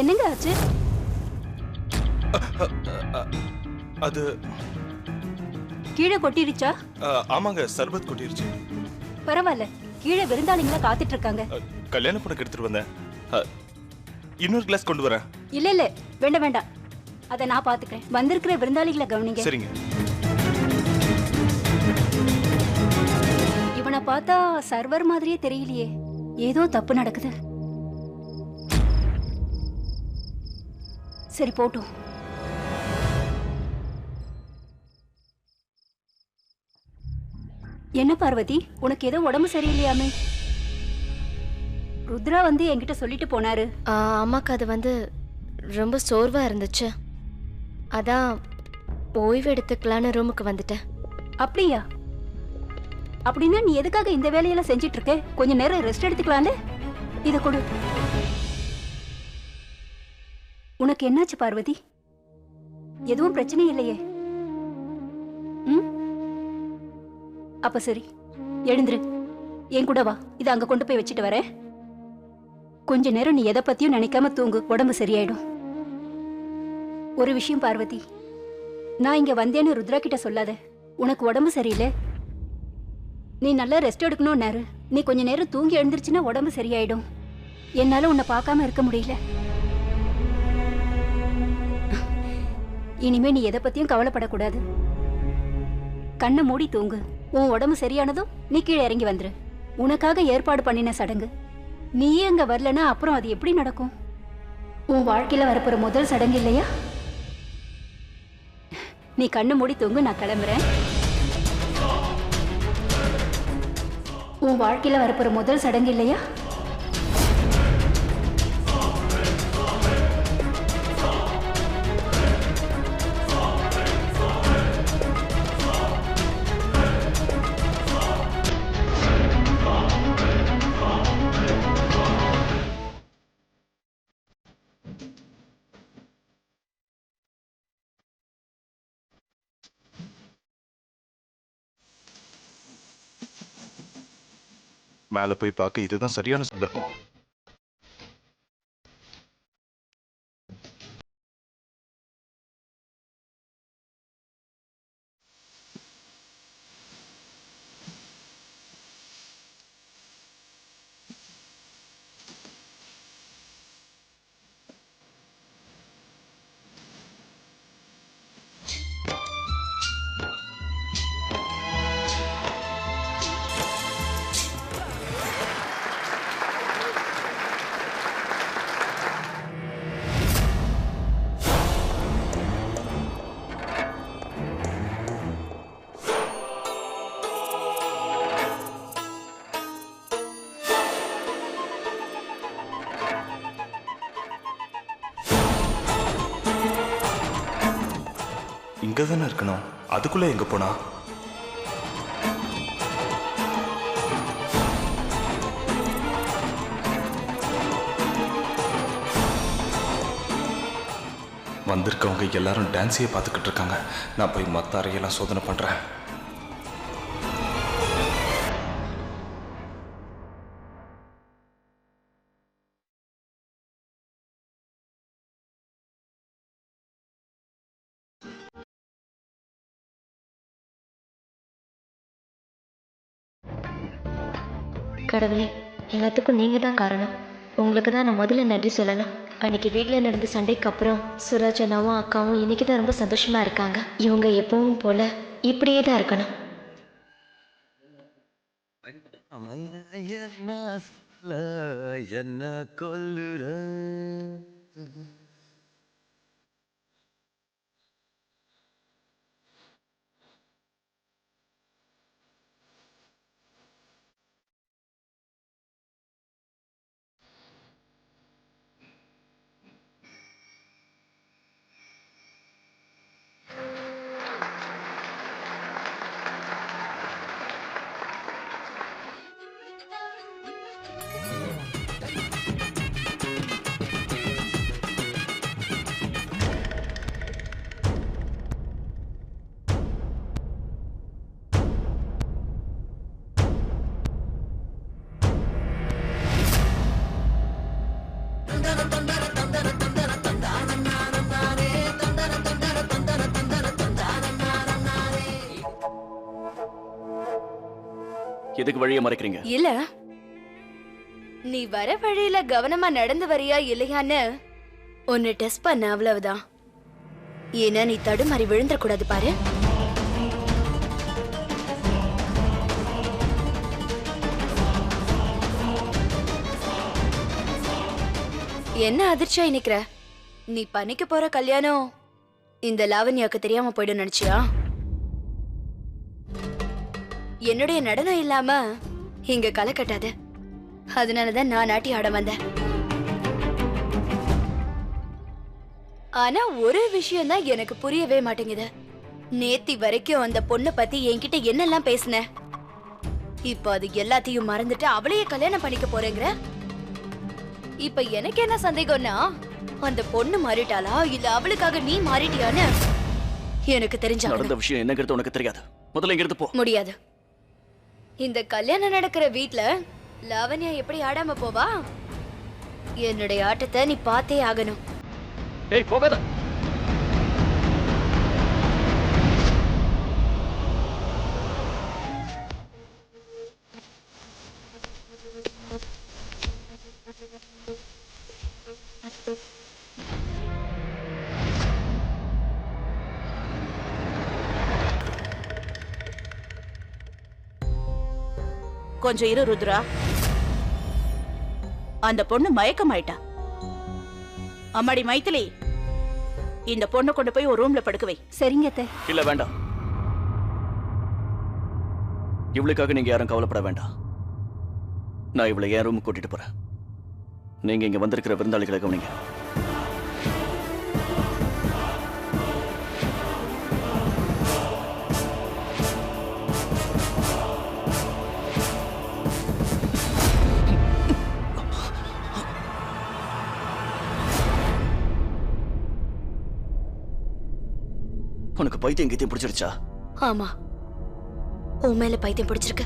என்னங்க ஆச்சு? அது கீழே கொட்டிருச்சா? ஆமாங்க, சர்பத் கொட்டிருச்சு. பரவாயில்ல, கீழே விருந்தாளிங்களா காத்துட்டு இருக்காங்க. கல்யாண பொண்ணுக்கு எடுத்துட்டு வந்தேன். இன்னொரு கிளாஸ் கொண்டு வரேன். இல்ல இல்ல, வேண்டாம் வேண்டாம், அதை நான் பாத்துக்கிறேன். வந்திருக்கிற விருந்தாளிகளை கவனிங்க. சரிங்க. இவனை பார்த்தா சர்வர் மாதிரியே தெரியலையே, ஏதோ தப்பு நடக்குது. சரி போட்டும். என்ன பார்வதி, உனக்கு ஏதோ உடம்பு சரியில்லையாமே? ருத்ரா வந்து என்கிட்ட சொல்லிட்டு போனாரு. அம்மாக்கு அது வந்து ரொம்ப சோர்வா இருந்துச்சு, அதான் ஓய்வு எடுத்துக்கலான்னு ரூமுக்கு வந்துட்டேன். அப்படியா? அப்படின்னா நீ எதுக்காக இந்த வேலையெல்லாம் செஞ்சிட்டு இருக்க? கொஞ்ச நேரம் ரெஸ்ட் எடுத்துக்கலாம்ல. இத கொடு. உனக்கு என்னாச்சு பார்வதி? எதுவும் பிரச்சனை இல்லையே? அப்ப சரி, எழுந்துரு, என் கூட வா. இத அங்க கொண்டு போய் வச்சுட்டு வரேன். கொஞ்ச நேரம் நீ எதை பத்தியும் நினைக்காம தூங்கு, உடம்பு சரியாயிடும். ஒரு விஷயம் பார்வதி, நான் இங்க வந்தேன்னு ருத்ரா கிட்ட சொல்லாத. உனக்கு உடம்பு சரியில்லை, நீ நல்லா ரெஸ்ட் எடுக்கணும்னாரு. நீ கொஞ்ச நேரம் தூங்கி எழுந்திருச்சுன்னா உடம்பு சரியாயிடும். என்னால உன்னை பார்க்காம இருக்க முடியல. இனிமே நீ எதை பத்தியும் கவலைப்படக்கூடாது. கண்ணை மூடி தூங்கு. உன் உடம்பு சரியானதும் நீ கீழே இறங்கி வந்துரு. உனக்காக ஏற்பாடு பண்ணின சடங்கு, நீயே அங்க வரலன்னா அப்புறம் அது எப்படி நடக்கும்? உன் வாழ்க்கையில வரப்போற முதல் சடங்கு இல்லையா? நீ கண்ணு மூடி தூங்கு, நான் கிளம்புறேன். உன் வாழ்க்கையில வரப்போற முதல் சடங்கு இல்லையா? மேல போய் பார்க்க இதுதான் சரியான சந்தர்ப்பம். இங்க தானே இருக்கணும், அதுக்குள்ள எங்க போனா? வந்திருக்கவங்க எல்லாரும் டான்ஸையே பார்த்துக்கிட்டு இருக்காங்க. நான் போய் மற்ற அறையெல்லாம் சோதனை பண்றேன். கடவுளே, எல்லாத்துக்கும் நீங்கள் தான் காரணம். உங்களுக்கு தான் நான் முதல்ல நன்றி சொல்லலாம். அன்றைக்கி வீட்டில் நடந்த சண்டைக்கு அப்புறம் சுராஜ் அண்ணாவும் அக்காவும் இன்றைக்கி தான் ரொம்ப சந்தோஷமாக இருக்காங்க. இவங்க எப்பவும் போல் இப்படியே தான் இருக்கணும். என்ன கொல்லுற எதுக்கு வழியை மறைக்கிறீங்க? இல்ல, நீ வர வழியில கவனமா நடந்து வரியா இல்லையான்னு உன்னை டெஸ்ட் பண்ண, அவ்வளவுதான். ஏன்னா நீ தடுமாறி விழுந்துடக்கூடாது பாரு. என்ன அதிர்ச்சியா நிக்கிற? நீ பண்ணிக்க போற கல்யாணம் இந்த லாவண்யாக்கு தெரியாம போயிடும் நினைச்சியா? என்னுடைய நடனம் இல்லாம இங்க களை கட்டாத. அதனாலதான் நான் நாட்டி ஆட வந்தேன். ஆனா ஒரு விஷயம் தான் எனக்கு புரியவே மாட்டேங்குது. நேத்தி வரைக்கும் அந்த பொண்ணை பத்தி என்கிட்ட என்னெல்லாம் பேசின, இப்ப அது எல்லாத்தையும் மறந்துட்டு அவளையே கல்யாணம் பண்ணிக்க போறேங்கிற. இப்ப எனக்கு என்ன சந்தேகம்னா, அந்த பொண்ணு மாறிட்டாளா இல்ல அவளுக்காக நீ மாறிட்டியான்னு எனக்கு தெரிஞ்சா. நடந்த விஷயம் என்னங்கிறது உனக்கு தெரியாது. முதல்ல இங்க இருந்து போ. முடியாது. இந்த கல்யாணம் நடக்கிற வீட்ல லாவண்யா எப்படி ஆடாம போவா? என்னுடைய ஆட்டத்தை நீ பார்த்தே ஆகணும். ஏய், போகாத. கொஞ்சம் இரு ருத்ரா. அந்த பொண்ணு மயக்கமாயிட்டா. அம்மாடி மைத்திலி, இந்த பொண்ணை கொண்டு போய் ஒரு ரூம்ல படுக்க வை. சரிங்க அத்தை. இல்ல, வேண்டாம். இவளுக்காக நீங்க யாரும் கவலைப்பட வேண்டாம். நான் இவளை என் ரூமுக்கு கூட்டிட்டு போறேன். நீங்க இங்க வந்திருக்கிற விருந்தாளிகளை கவனிங்க. உனக்கு பைத்தியம் கீத்தியம் பிடிச்சிருச்சா? ஆமா, உன் மேல பைத்தியம் பிடிச்சிருக்கு.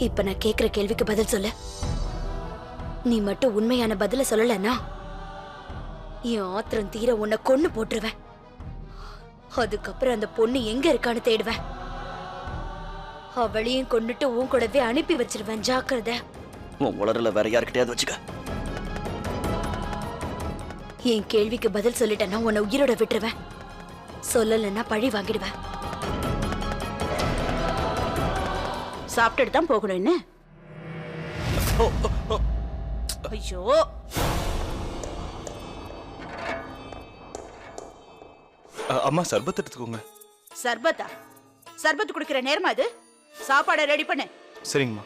இப்ப நான் கேக்குற கேள்விக்கு பதில் சொல்லு. நீ மட்டும் உண்மையான பதில சொல்லலன்னா என் ஆத்திரம் தீர உன்னை கொன்னு போட்டுருவேன். அதுக்கப்புறம் அந்த பொண்ணு எங்க இருக்கான்னு தேடுவேன். அவளையும் கொண்டுட்டு உன் கூடவே அனுப்பி வச்சிருவேன். ஜாக்கிரதை. உன் உளறல வேற யாருக்கிட்டையாவது வச்சுக்க. என் கேள்விக்கு பதில் சொல்லிட்டேன்னா உன்னை உயிரோட விட்டுருவேன். சொல்லலன்னா பழி வாங்கிடுவேன். சாப்பிட்டுட்டு தான் போகணும். என்ன? ஐயோ, அம்மா சர்பத் எடுத்துக்கோங்க. சர்பத்தா? சர்பத் குடிக்கிற நேரமா அது? சாப்பாடை ரெடி பண்ணு. சரிங்கம்மா.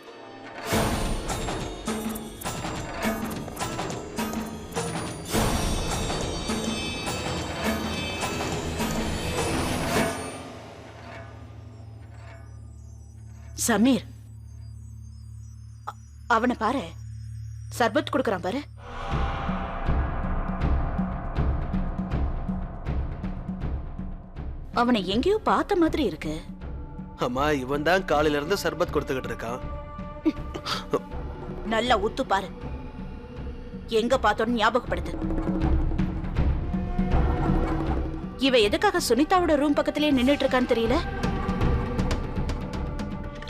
சமீர், அவனை பாரு, சர்பத் கொடுக்கறான் பாரு. அவனை எங்கேயோ பார்த்த மாதிரி இருக்கு. அம்மா, இவன் தான் காலையில இருந்து சர்பத் கொடுத்துக்கிட்டு இருக்கான். நல்லா உத்து பாரு, எங்க பார்த்தோன்னு ஞாபகப்படுத்து. இவ எதுக்காக சுனிதாவோட ரூம் பக்கத்திலேயே நின்னுட்டு இருக்கான்னு தெரியல.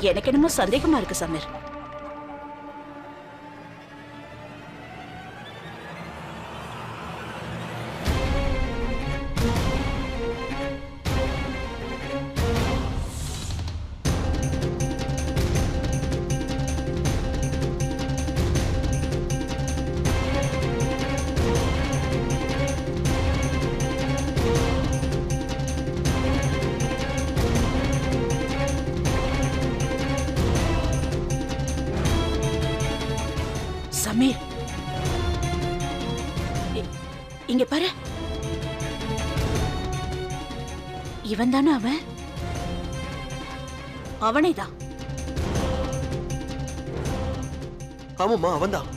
எனக்கு என்னமோ சந்தேகமா இருக்கு சமீர். சமீர், இங்க பாரு, இவன் தானே அவன்? அவனேதான். ஆமாம்மா, அவன் தான்.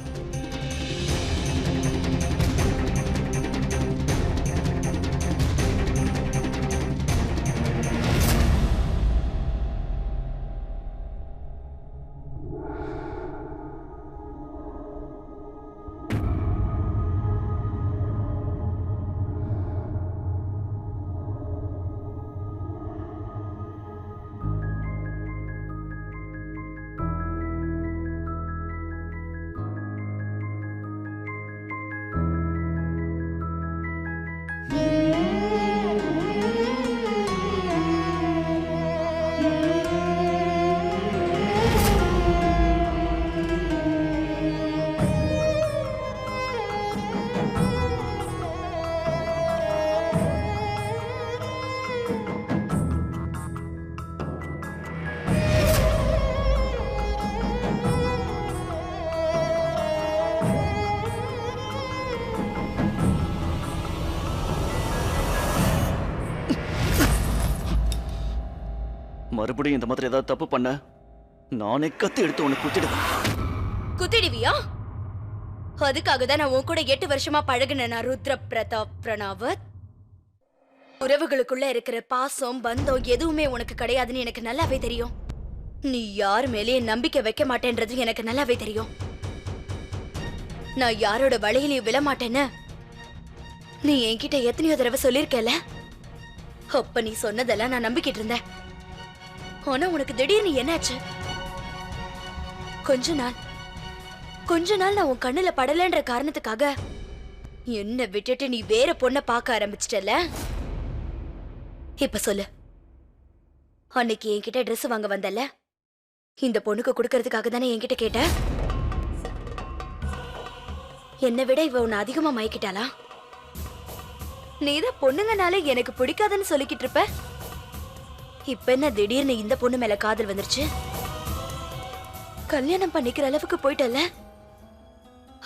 மறுபடியும் இந்த மாதிரி ஏதாவது தப்பு பண்ண நானே கத்தி எடுத்து உன்னை குத்திடுவேன். குத்திடுவியா? அதுக்காக தான் நான் உன் கூட 8 வருஷமா பழகுனேன் ருத்ர பிரதாப் பிரணாவத். உறவுகளுக்குள்ள இருக்கிற பாசம் பந்தம் எதுவுமே உனக்கு கிடையாதுன்னு எனக்கு நல்லாவே தெரியும். நீ யார் மேலேயும் நம்பிக்கை வைக்க மாட்டேன்றது எனக்கு நல்லாவே தெரியும். நான் யாரோட வழியிலையும் விழமாட்டேன்னு நீ என்கிட்ட எத்தனையோ தடவை சொல்லிருக்கல. அப்ப நீ சொன்னதெல்லாம் நான் நம்பிக்கிட்டு இருந்தேன். ஆனா உனக்கு திடீர்னு என்னாச்சு? கொஞ்ச நாள் நான் உன் கண்ணுல படலன்ற காரணத்துக்காக என்ன விட்டுட்டு நீ வேற பொண்ண பார்க்க ஆரம்பிச்சிட்டல. இப்ப சொல்லு, அன்னைக்கு என்கிட்ட ட்ரெஸ் வாங்க வந்தல, இந்த பொண்ணுக்கு கொடுக்கறதுக்காக தானே என்கிட்ட கேட்ட? என்னை விட இவ உன்னை அதிகமா மயக்கிட்டாளா? நீதான் பொண்ணுங்கனால எனக்கு பிடிக்காதுன்னு சொல்லிக்கிட்டு இருப்ப. இப்ப என்ன திடீர்னு இந்த பொண்ணு மேல காதல் வந்துருச்சு? கல்யாணம் பண்ணிக்கிற அளவுக்கு போயிட்டல.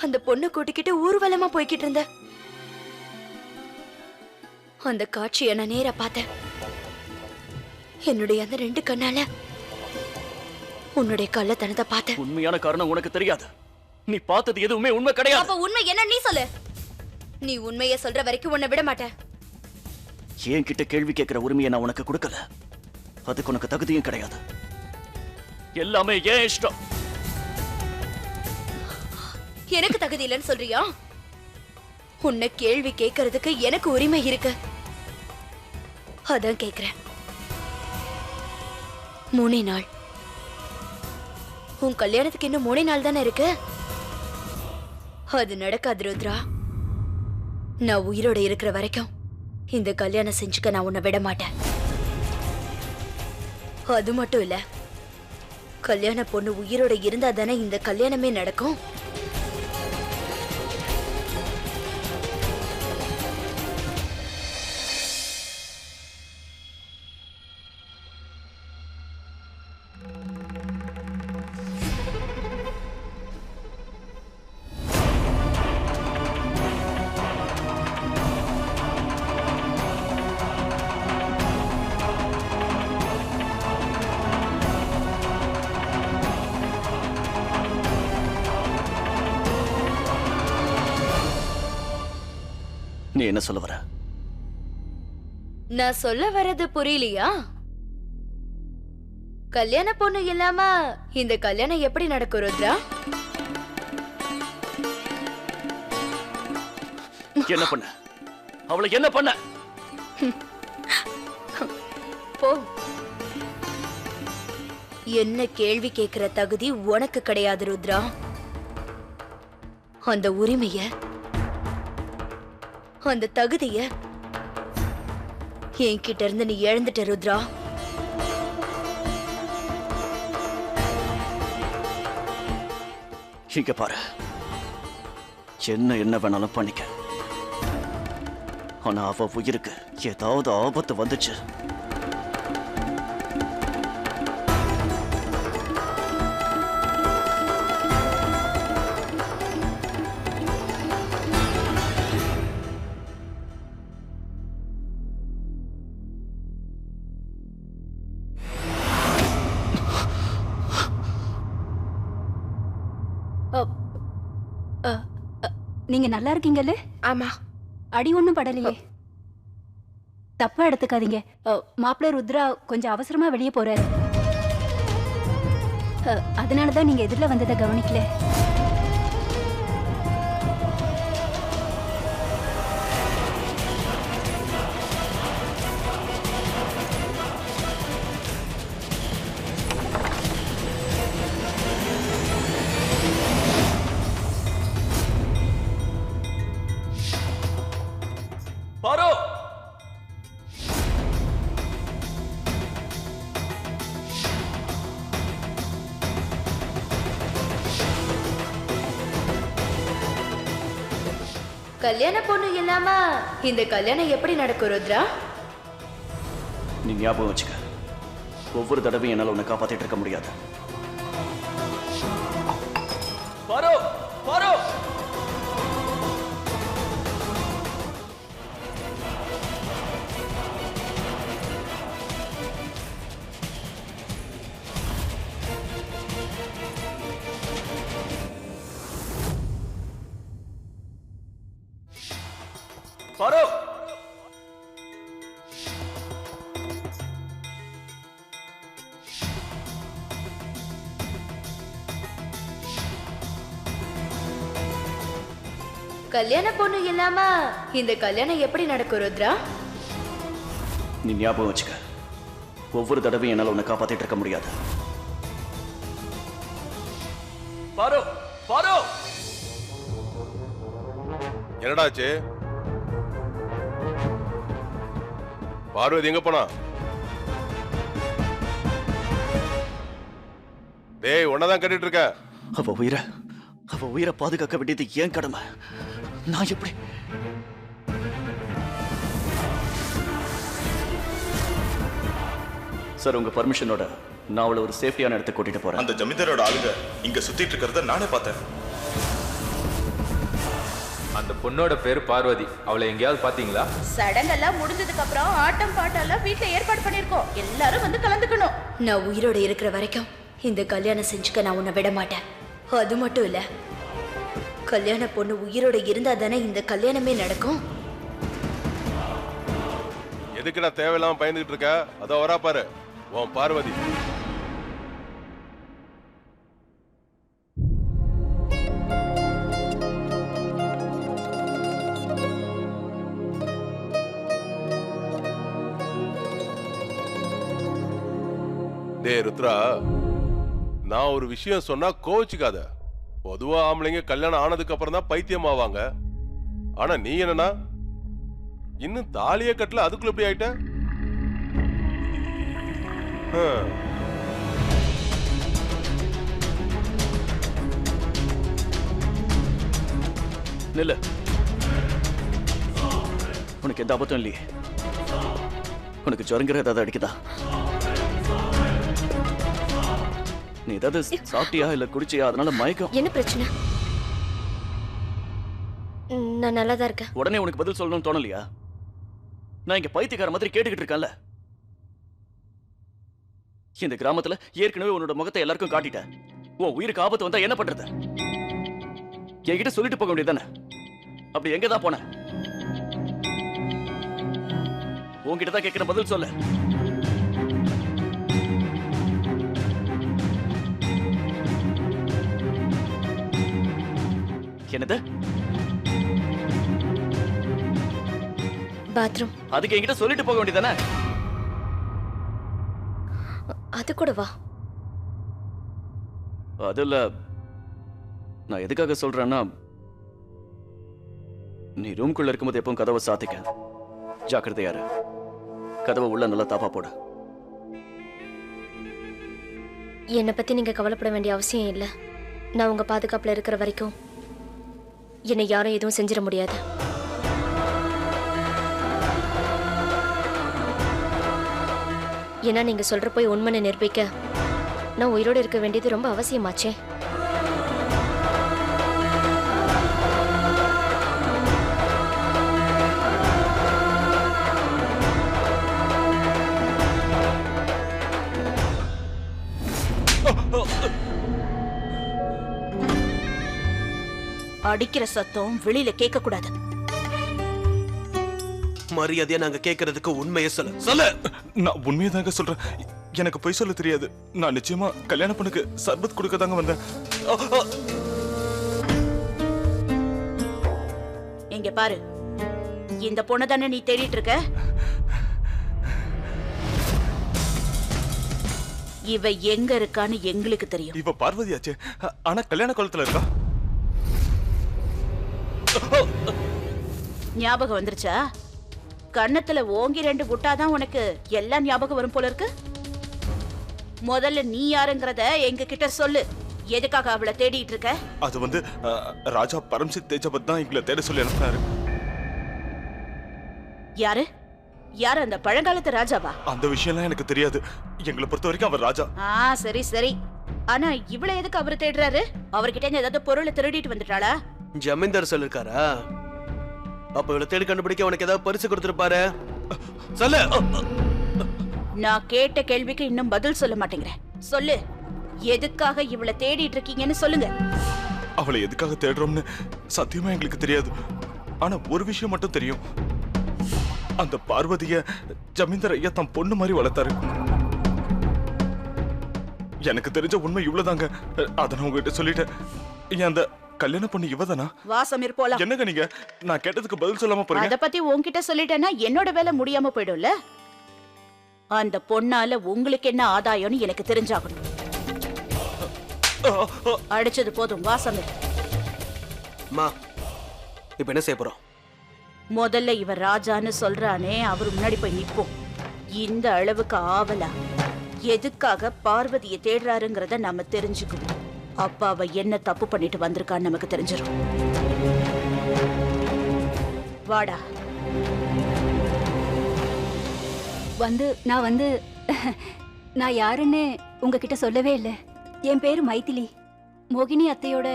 அந்த பொண்ணை கூட்டிக்கிட்டு ஊர்வலமா போய்கிட்டு இருந்த அந்த காட்சியை நான் நேரா பார்த்தேன். என்னுடைய அந்த 2 கண்ணால உன்னுடைய கள்ளத்தனத்தை பார்த்தேன். உண்மையான காரணம் உனக்கு தெரியாது. நீ பார்த்தது எதுவுமே உண்மை கிடையாது. அப்ப உண்மை என்ன நீ சொல்லு. நீ உண்மையை சொல்ற வரைக்கும் உன்னை விட மாட்டேன். ஏன் கிட்ட கேள்வி கேட்கிற உரிமையை நான் உனக்கு கொடுக்கல. அதுக்கு உனக்கு தகுதியும் கிடையாது. எல்லாமே ஏன் இஷ்டம். எனக்கு தகுதி இல்லைன்னு சொல்றியா? உன்னை கேள்வி கேட்கறதுக்கு எனக்கு உரிமை இருக்கு. அதான் கேக்குறேன். 3 நாள். உன் கல்யாணத்துக்கு இன்னும் 3 நாள் தானே இருக்கு. அது நடக்காது ருத்ரா. நான் உயிரோட இருக்கிற வரைக்கும் இந்த கல்யாணம் செஞ்சுக்க நான் உன்னை விட மாட்டேன். அது மட்டும் இல்ல, கல்யாண பொண்ணு உயிரோட இருந்தா தானே இந்த கல்யாணமே நடக்கும். நீ என்ன சொல்ல வர? நான் சொல்ல வர்றது புரியலையா? கல்யாண பொண்ணு இல்லாம இந்த கல்யாணம் எப்படி நடக்கும் ருத்ரா? என்ன பண்ண? அவளை என்ன பண்ண? போ. என்ன கேள்வி கேட்கிற தகுதி உனக்கு கிடையாது ருத்ரா. அந்த உரிமைய, அந்த தகுதிய என்கிட்ட இருந்து நீ இழந்துட்ட ருத்ரா. இங்க பாரு, என்ன வேணாலும் பண்ணிக்க. ஆனா அவ உயிருக்கு ஏதாவது ஆபத்து வந்துச்சு, நீங்க நல்லா இருக்கீங்கல்ல? ஆமா. அடி ஒண்ணும் படலையே. தப்பா எடுத்துக்காதீங்க. மாப்பிள்ளை ருத்ரா கொஞ்சம் அவசரமா வெளியே போறாரு. அதனாலதான் நீங்க எதிரில வந்ததை கவனிக்கல. பாரு, கல்யாண பொண்ணு இல்லாம இந்த கல்யாணம் எப்படி நடக்கும் ருத்ரா? நீ ஞாபகம் வச்சுக்க, ஒவ்வொரு தடவையும் என்னால உன்னை காப்பாத்திட்டு இருக்க முடியாது. பாரு, பாரு. கல்யாண பொண்ணு இல்லாம இந்த கல்யாணம் எப்படி நடக்கும் ருத்ரா? நீ ஞாபகம் வச்சுக்க, ஒவ்வொரு தடவையும் என்னால உன்னை காப்பாத்திட்டு இருக்க முடியாது. பாரு பாரு, என்னடாச்சு? பார்வதி எங்க போனா? டேய், உன்னதான் கேட்டுட்டு இருக்க. அவ உயிரை பாதுகாக்க வேண்டியது ஏன் கடமை. நான் எப்படி? சார், உங்க பர்மிஷனோட நான் அவளை ஒரு சேஃப்டியான இடத்துக்கு கூட்டிட்டு போறேன். அந்த ஜமீன்தாரோட ஆளுங்க இங்க சுத்திட்டு இருக்கிறத நானே பார்த்தேன். அந்த பொண்ணோட பேர் பார்வதி. அவளை எங்கேயாவது பாத்தீங்களா? சடங்கெல்லாம் முடிஞ்சதுக்கு அப்புறம் ஆட்டம் பாட்டெல்லாம் வீட்டுல ஏற்பாடு பண்ணிருக்கோம். எல்லாரும் வந்து கலந்துக்கணும். நான் உயிரோட இருக்கிற வரைக்கும் இந்த கல்யாணம் செஞ்சுக்க நான் உன்னை விட மாட்டேன். அது மட்டும் இல்ல, கல்யாண பொண்ணு உயிரோட இருந்தா தானே இந்த கல்யாணமே நடக்கும். எதுக்குடா தேவையில்லாம பயந்துகிட்டு இருக்க? அதோ வரா பாரு உன் பார்வதி. டே ருத்ரா, நான் ஒரு விஷயம் சொன்னா கோவிச்சுக்காத. பொதுவா ஆம்பளைங்க கல்யாணம் ஆனதுக்கு அப்புறம் தான் பைத்தியம் ஆவாங்க. ஆனா நீ என்னன்னா இன்னும் தாலியே கட்டல, அதுக்குள்ள எப்படி ஆயிட்ட? நில்ல, உனக்கு எந்த ஆபத்தும் இல்லையே. உனக்கு ஜொரங்கிற ஏதாவது அடிக்குதா? நீ ஏதாவது சாப்பிட்டியா இல்ல குடிச்சியா? அதனால மயக்கம். என்ன பிரச்சனை? நான் நல்லா தான் இருக்கேன். உடனே உனக்கு பதில் சொல்லணும்னு தோணலையா? நான் இங்க பைத்தியக்கார மாதிரி கேட்டுக்கிட்டு இருக்கேன்ல. இந்த கிராமத்துல ஏற்கனவே உன்னோட முகத்தை எல்லாருக்கும் காட்டிட்ட. உன் உயிருக்கு ஆபத்து வந்தா என்ன பண்றது? என்கிட்ட சொல்லிட்டு போக வேண்டியதானே? அப்படி எங்கதான் போன? உன்கிட்ட தான் கேட்கிற, பதில் சொல்ல. என்னது? பாத்ரூம். அதுக்கு என்கிட்ட சொல்லிட்டு போக வேண்டியதானே? அது கூட வா. அதுல நான் எதுக்காக சொல்றேன்னா, நீ ரூம்குள்ள இருக்கும்போது எப்பவும் கதவை சாத்திக்க. ஜாக்கிரதையாரு. கதவை உள்ள நல்லா தாப்பா போட. என்னை பத்தி நீங்க கவலைப்பட வேண்டிய அவசியம் இல்லை. நான் உங்க பாதுகாப்புல இருக்கிற வரைக்கும் என்னை யாரும் எதுவும் செஞ்சிட முடியாது. ஏன்னா நீங்க சொல்ற போய் உண்மையை நிரூபிக்க நான் உயிரோடு இருக்க வேண்டியது ரொம்ப அவசியமாச்சே. அடிக்கிற சத்தம் வெளியில கேட்க கூடாது. மரியாதையா நாங்க கேட்கறதுக்கு உண்மையை சொல்ல. நான் உண்மையை தாங்க சொல்றேன். எனக்கு பொய் சொல்ல தெரியாது. நான் நிச்சயமா கல்யாண பொண்ணுக்கு சர்பத் கொடுக்க தாங்க வந்தேன். இங்க பாரு, இந்த பொண்ணு தானே நீ தேடிட்டு இருக்க? இவ எங்க இருக்கான்னு எங்களுக்கு தெரியும். இவ பார்வதியாச்சே, ஆனா கல்யாண கோலத்துல இருக்கா. ஞாபகம் வந்துருச்சா? கண்ணத்துல ஓங்கி 2 குட்டாதான் உனக்கு எல்லாம் ஞாபகம் வரும் போல இருக்கு. முதல்ல நீ யாருங்கிறத எங்க கிட்ட சொல்லு. எதுக்காக அவளை தேடிட்டு இருக்க? அது வந்து ராஜா பரம்சித் தேஜபத் தான் எங்களை தேட சொல்லி அனுப்பினாரு. யாரு யாரு? அந்த பழங்காலத்து ராஜாவா? அந்த விஷயம்லாம் எனக்கு தெரியாது. எங்களை பொறுத்த வரைக்கும் அவர் ராஜா. சரி சரி. ஆனா இவளை எதுக்கு அவரு தேடுறாரு? அவர்கிட்ட இருந்து ஏதாவது பொருளை திருடிட்டு வந்துட்டாளா? ஜமீன்தார் சொல்லிருக்காரா? அப்ப இவளை தேடி கண்டுபிடிக்க உனக்கு ஏதாவது பரிசு கொடுத்துருப்பாரு. சொல்லு. நான் கேட்ட கேள்விக்கு இன்னும் பதில் சொல்ல மாட்டேங்கிறேன். சொல்லு, எதுக்காக இவளை தேடிட்டு இருக்கீங்கன்னு சொல்லுங்க. அவளை எதுக்காக தேடுறோம்னு சத்தியமா எங்களுக்கு தெரியாது. ஆனா ஒரு விஷயம் மட்டும் தெரியும். அந்த பார்வதிய ஜமீன்தார் ஐயா தம் பொண்ணு மாதிரி வளர்த்தாரு. எனக்கு தெரிஞ்ச உண்மை இவ்வளவுதாங்க. அதை நான் உங்ககிட்ட சொல்லிட்டேன். அந்த கல்யாண பொண்ணு இவதானா? வா சமீர் போலாம். என்னங்க நீங்க நான் கேட்டதுக்கு பதில் சொல்லாம போறீங்க? அத பத்தி உன்கிட்ட சொல்லிட்டேன்னா என்னோட வேலை முடியாம போயிடும்ல. அந்த பொண்ணால உங்களுக்கு என்ன ஆதாயம்னு எனக்கு தெரிஞ்சாகணும். அடிச்சது போதும், வா சமீர். அம்மா இப்ப என்ன செய்ய போறோம்? முதல்ல இவ ராஜான்னு சொல்றானே அவர் முன்னாடி போய் நிப்போம். இந்த அளவுக்கு ஆவலா எதுக்காக பார்வதியை தேடுறாருங்கிறத நாம தெரிஞ்சுக்கணும். அப்ப அவ என்ன தப்பு பண்ணிட்டு வந்திருக்கான்னு நமக்கு தெரிஞ்சிடும். வாடா. நான் யாருன்னு உங்ககிட்ட சொல்லவே இல்லை. என் பேரு மைதிலி. மோகினி அத்தையோட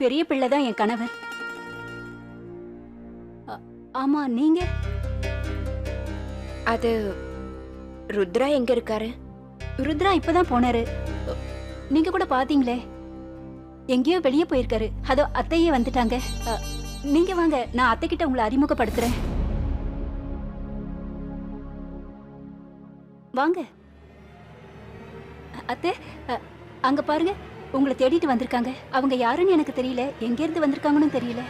பெரிய பிள்ளை தான் என் கணவர். ஆமா, நீங்க? அது ருத்ரா எங்க இருக்காரு? ருத்ரா இப்பதான் போனாரு. நீங்க கூட பாத்தீங்களே, எங்கேயோ வெளியே போயிருக்காரு. அதோ அத்தையே வந்துட்டாங்க. நீங்க வாங்க, நான் அத்தை கிட்ட உங்களை அறிமுகப்படுத்துறேன். வாங்க அத்தை. அங்க பாருங்க, உங்களை தேடிட்டு வந்திருக்காங்க. அவங்க யாருன்னு எனக்கு தெரியல, எங்க இருந்து வந்திருக்காங்கன்னு தெரியல.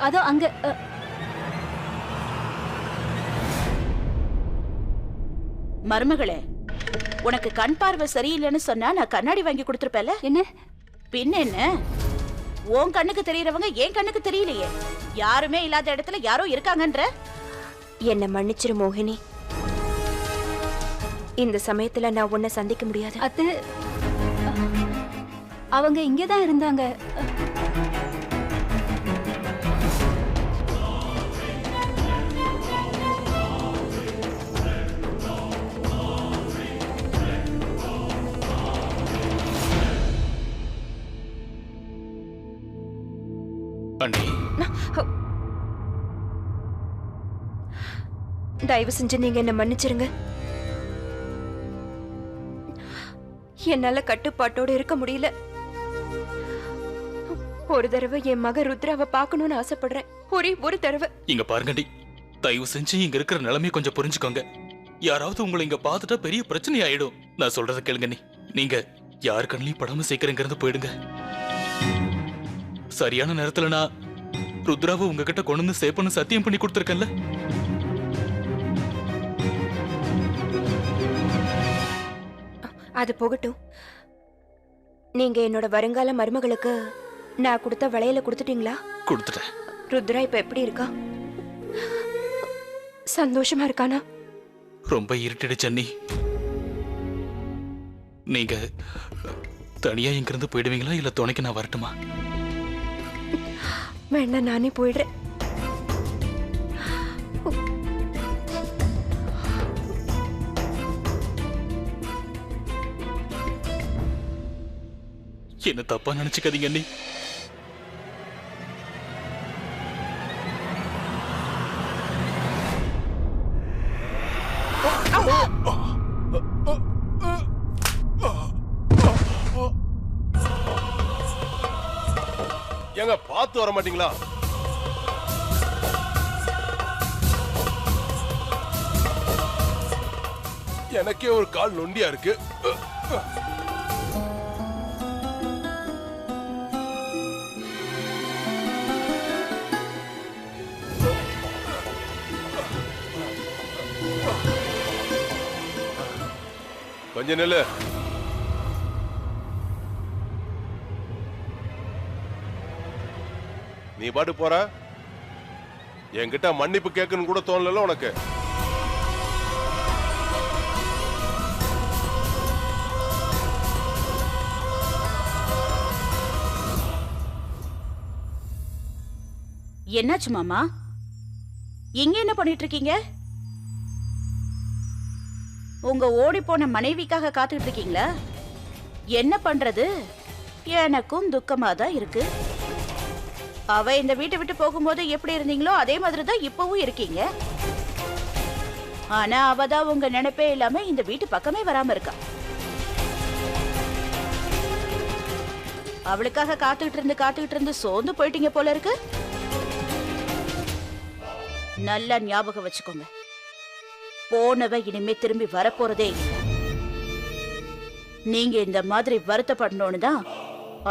அதோ அங்க. மருமகளே, உனக்கு கண் பார்வை சரியில்லைன்னு சொன்னா நான் கண்ணாடி வாங்கி கொடுத்துருப்பேல. என்ன பின்ன என்ன, உன் கண்ணுக்கு தெரியறவங்க என் கண்ணுக்கு தெரியலையே. யாருமே இல்லாத இடத்துல யாரோ இருக்காங்கன்ற. என்ன மன்னிச்சிரு மோகினி, இந்த சமயத்துல நான் உன்னை சந்திக்க முடியாது. அத்தை, அவங்க இங்கதான் இருந்தாங்க. தயவு செஞ்சு நீங்க என்ன மன்னிச்சிருங்க. என்னால கட்டுப்பாட்டோட இருக்க முடியல. ஒரு தடவை என் மக ருத்ராவை பார்க்கணும்னு ஆசைப்படுறேன். ஒரே ஒரு தடவை. இங்க பாருங்கடி, தயவு செஞ்சு இங்க இருக்கிற நிலைமையை கொஞ்சம் புரிஞ்சுக்கோங்க. யாராவது உங்களை இங்க பார்த்துட்டா பெரிய பிரச்சனை ஆயிடும். நான் சொல்றத கேளுங்க. நீங்க யார் கண்ணிலையும் படாம சீக்கிரம் இருந்து போயிடுங்க. சரியான நேரத்துல நான் ருத்ராவை உங்ககிட்ட கொண்டு வந்து சேப்பன்னு சத்தியம் பண்ணி கொடுத்துருக்கேன்ல. அது போகட்டும். நீங்க என்னோட வருங்கால மருமகளுக்கு நான் கொடுத்த வளையல கொடுத்துட்டீங்களா? கொடுத்துட்டேன். ருத்ரா இப்ப எப்படி இருக்கா? சந்தோஷமா இருக்கானா? ரொம்ப இருட்டிடுச்சு அண்ணி. நீங்க தனியா இங்கிருந்து போயிடுவீங்களா, இல்ல துணைக்கு நான் வரட்டுமா? வேண்டாம், நானே போயிடுறேன். என்ன தப்பா நினைச்சுக்காதீங்க அண்ணி. எங்க பார்த்து வர மாட்டீங்களா? எனக்கே ஒரு கால் நொண்டியா இருக்கு. கொஞ்சம் நெல்லு. நீ பாட்டு போற, என்கிட்ட மன்னிப்பு கேட்கணும் கூட தோணல உனக்கு. என்னாச்சு மாமா? இங்க என்ன பண்ணிட்டு இருக்கீங்க? உங்க ஓடி போன மனைவிக்காக காத்துட்டு இருக்கீங்களா? என்ன பண்றது, எனக்கும் துக்கமா தான் இருக்கு. அவ இந்த வீட்டை விட்டு போகும்போது எப்படி இருந்தீங்களோ அதே மாதிரி தான் இப்பவும் இருக்கீங்க. ஆனா அவதான் உங்க நினைப்பே இல்லாம இந்த வீட்டு பக்கமே வராம இருக்கா. அவளுக்காக காத்துக்கிட்டு இருந்து சோர்ந்து போயிட்டீங்க போல இருக்கு. நல்லா ஞாபகம் வச்சுக்கோங்க, போனவ இனிமே திரும்பி வரப்போறதே. நீங்க இந்த மாதிரி வருத்தப்படணும்னு தான்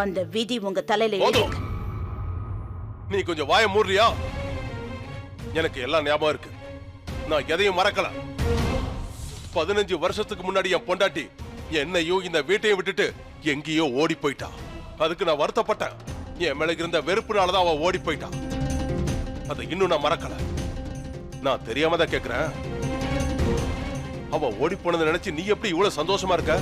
அந்த விதி உங்க தலையில போதும். இருக்கு. நீ கொஞ்சம் வாய மூடுறியா? எனக்கு எல்லாம் ஞாபகம் இருக்கு. நான் எதையும் மறக்கல. 15 வருஷத்துக்கு முன்னாடி என் பொண்டாட்டி என்னையும் இந்த வீட்டையும் விட்டுட்டு எங்கேயோ ஓடி போயிட்டா. அதுக்கு நான் வருத்தப்பட்டேன். என் மேல இருந்த வெறுப்புனாலதான் அவ ஓடி போயிட்டா. அதை இன்னும் நான் மறக்கல. நான் தெரியாம தான் கேக்குறேன். அவ ஓடி போனதை நினைச்சு நீ எப்படி இவ்வளவு சந்தோஷமா இருக்க?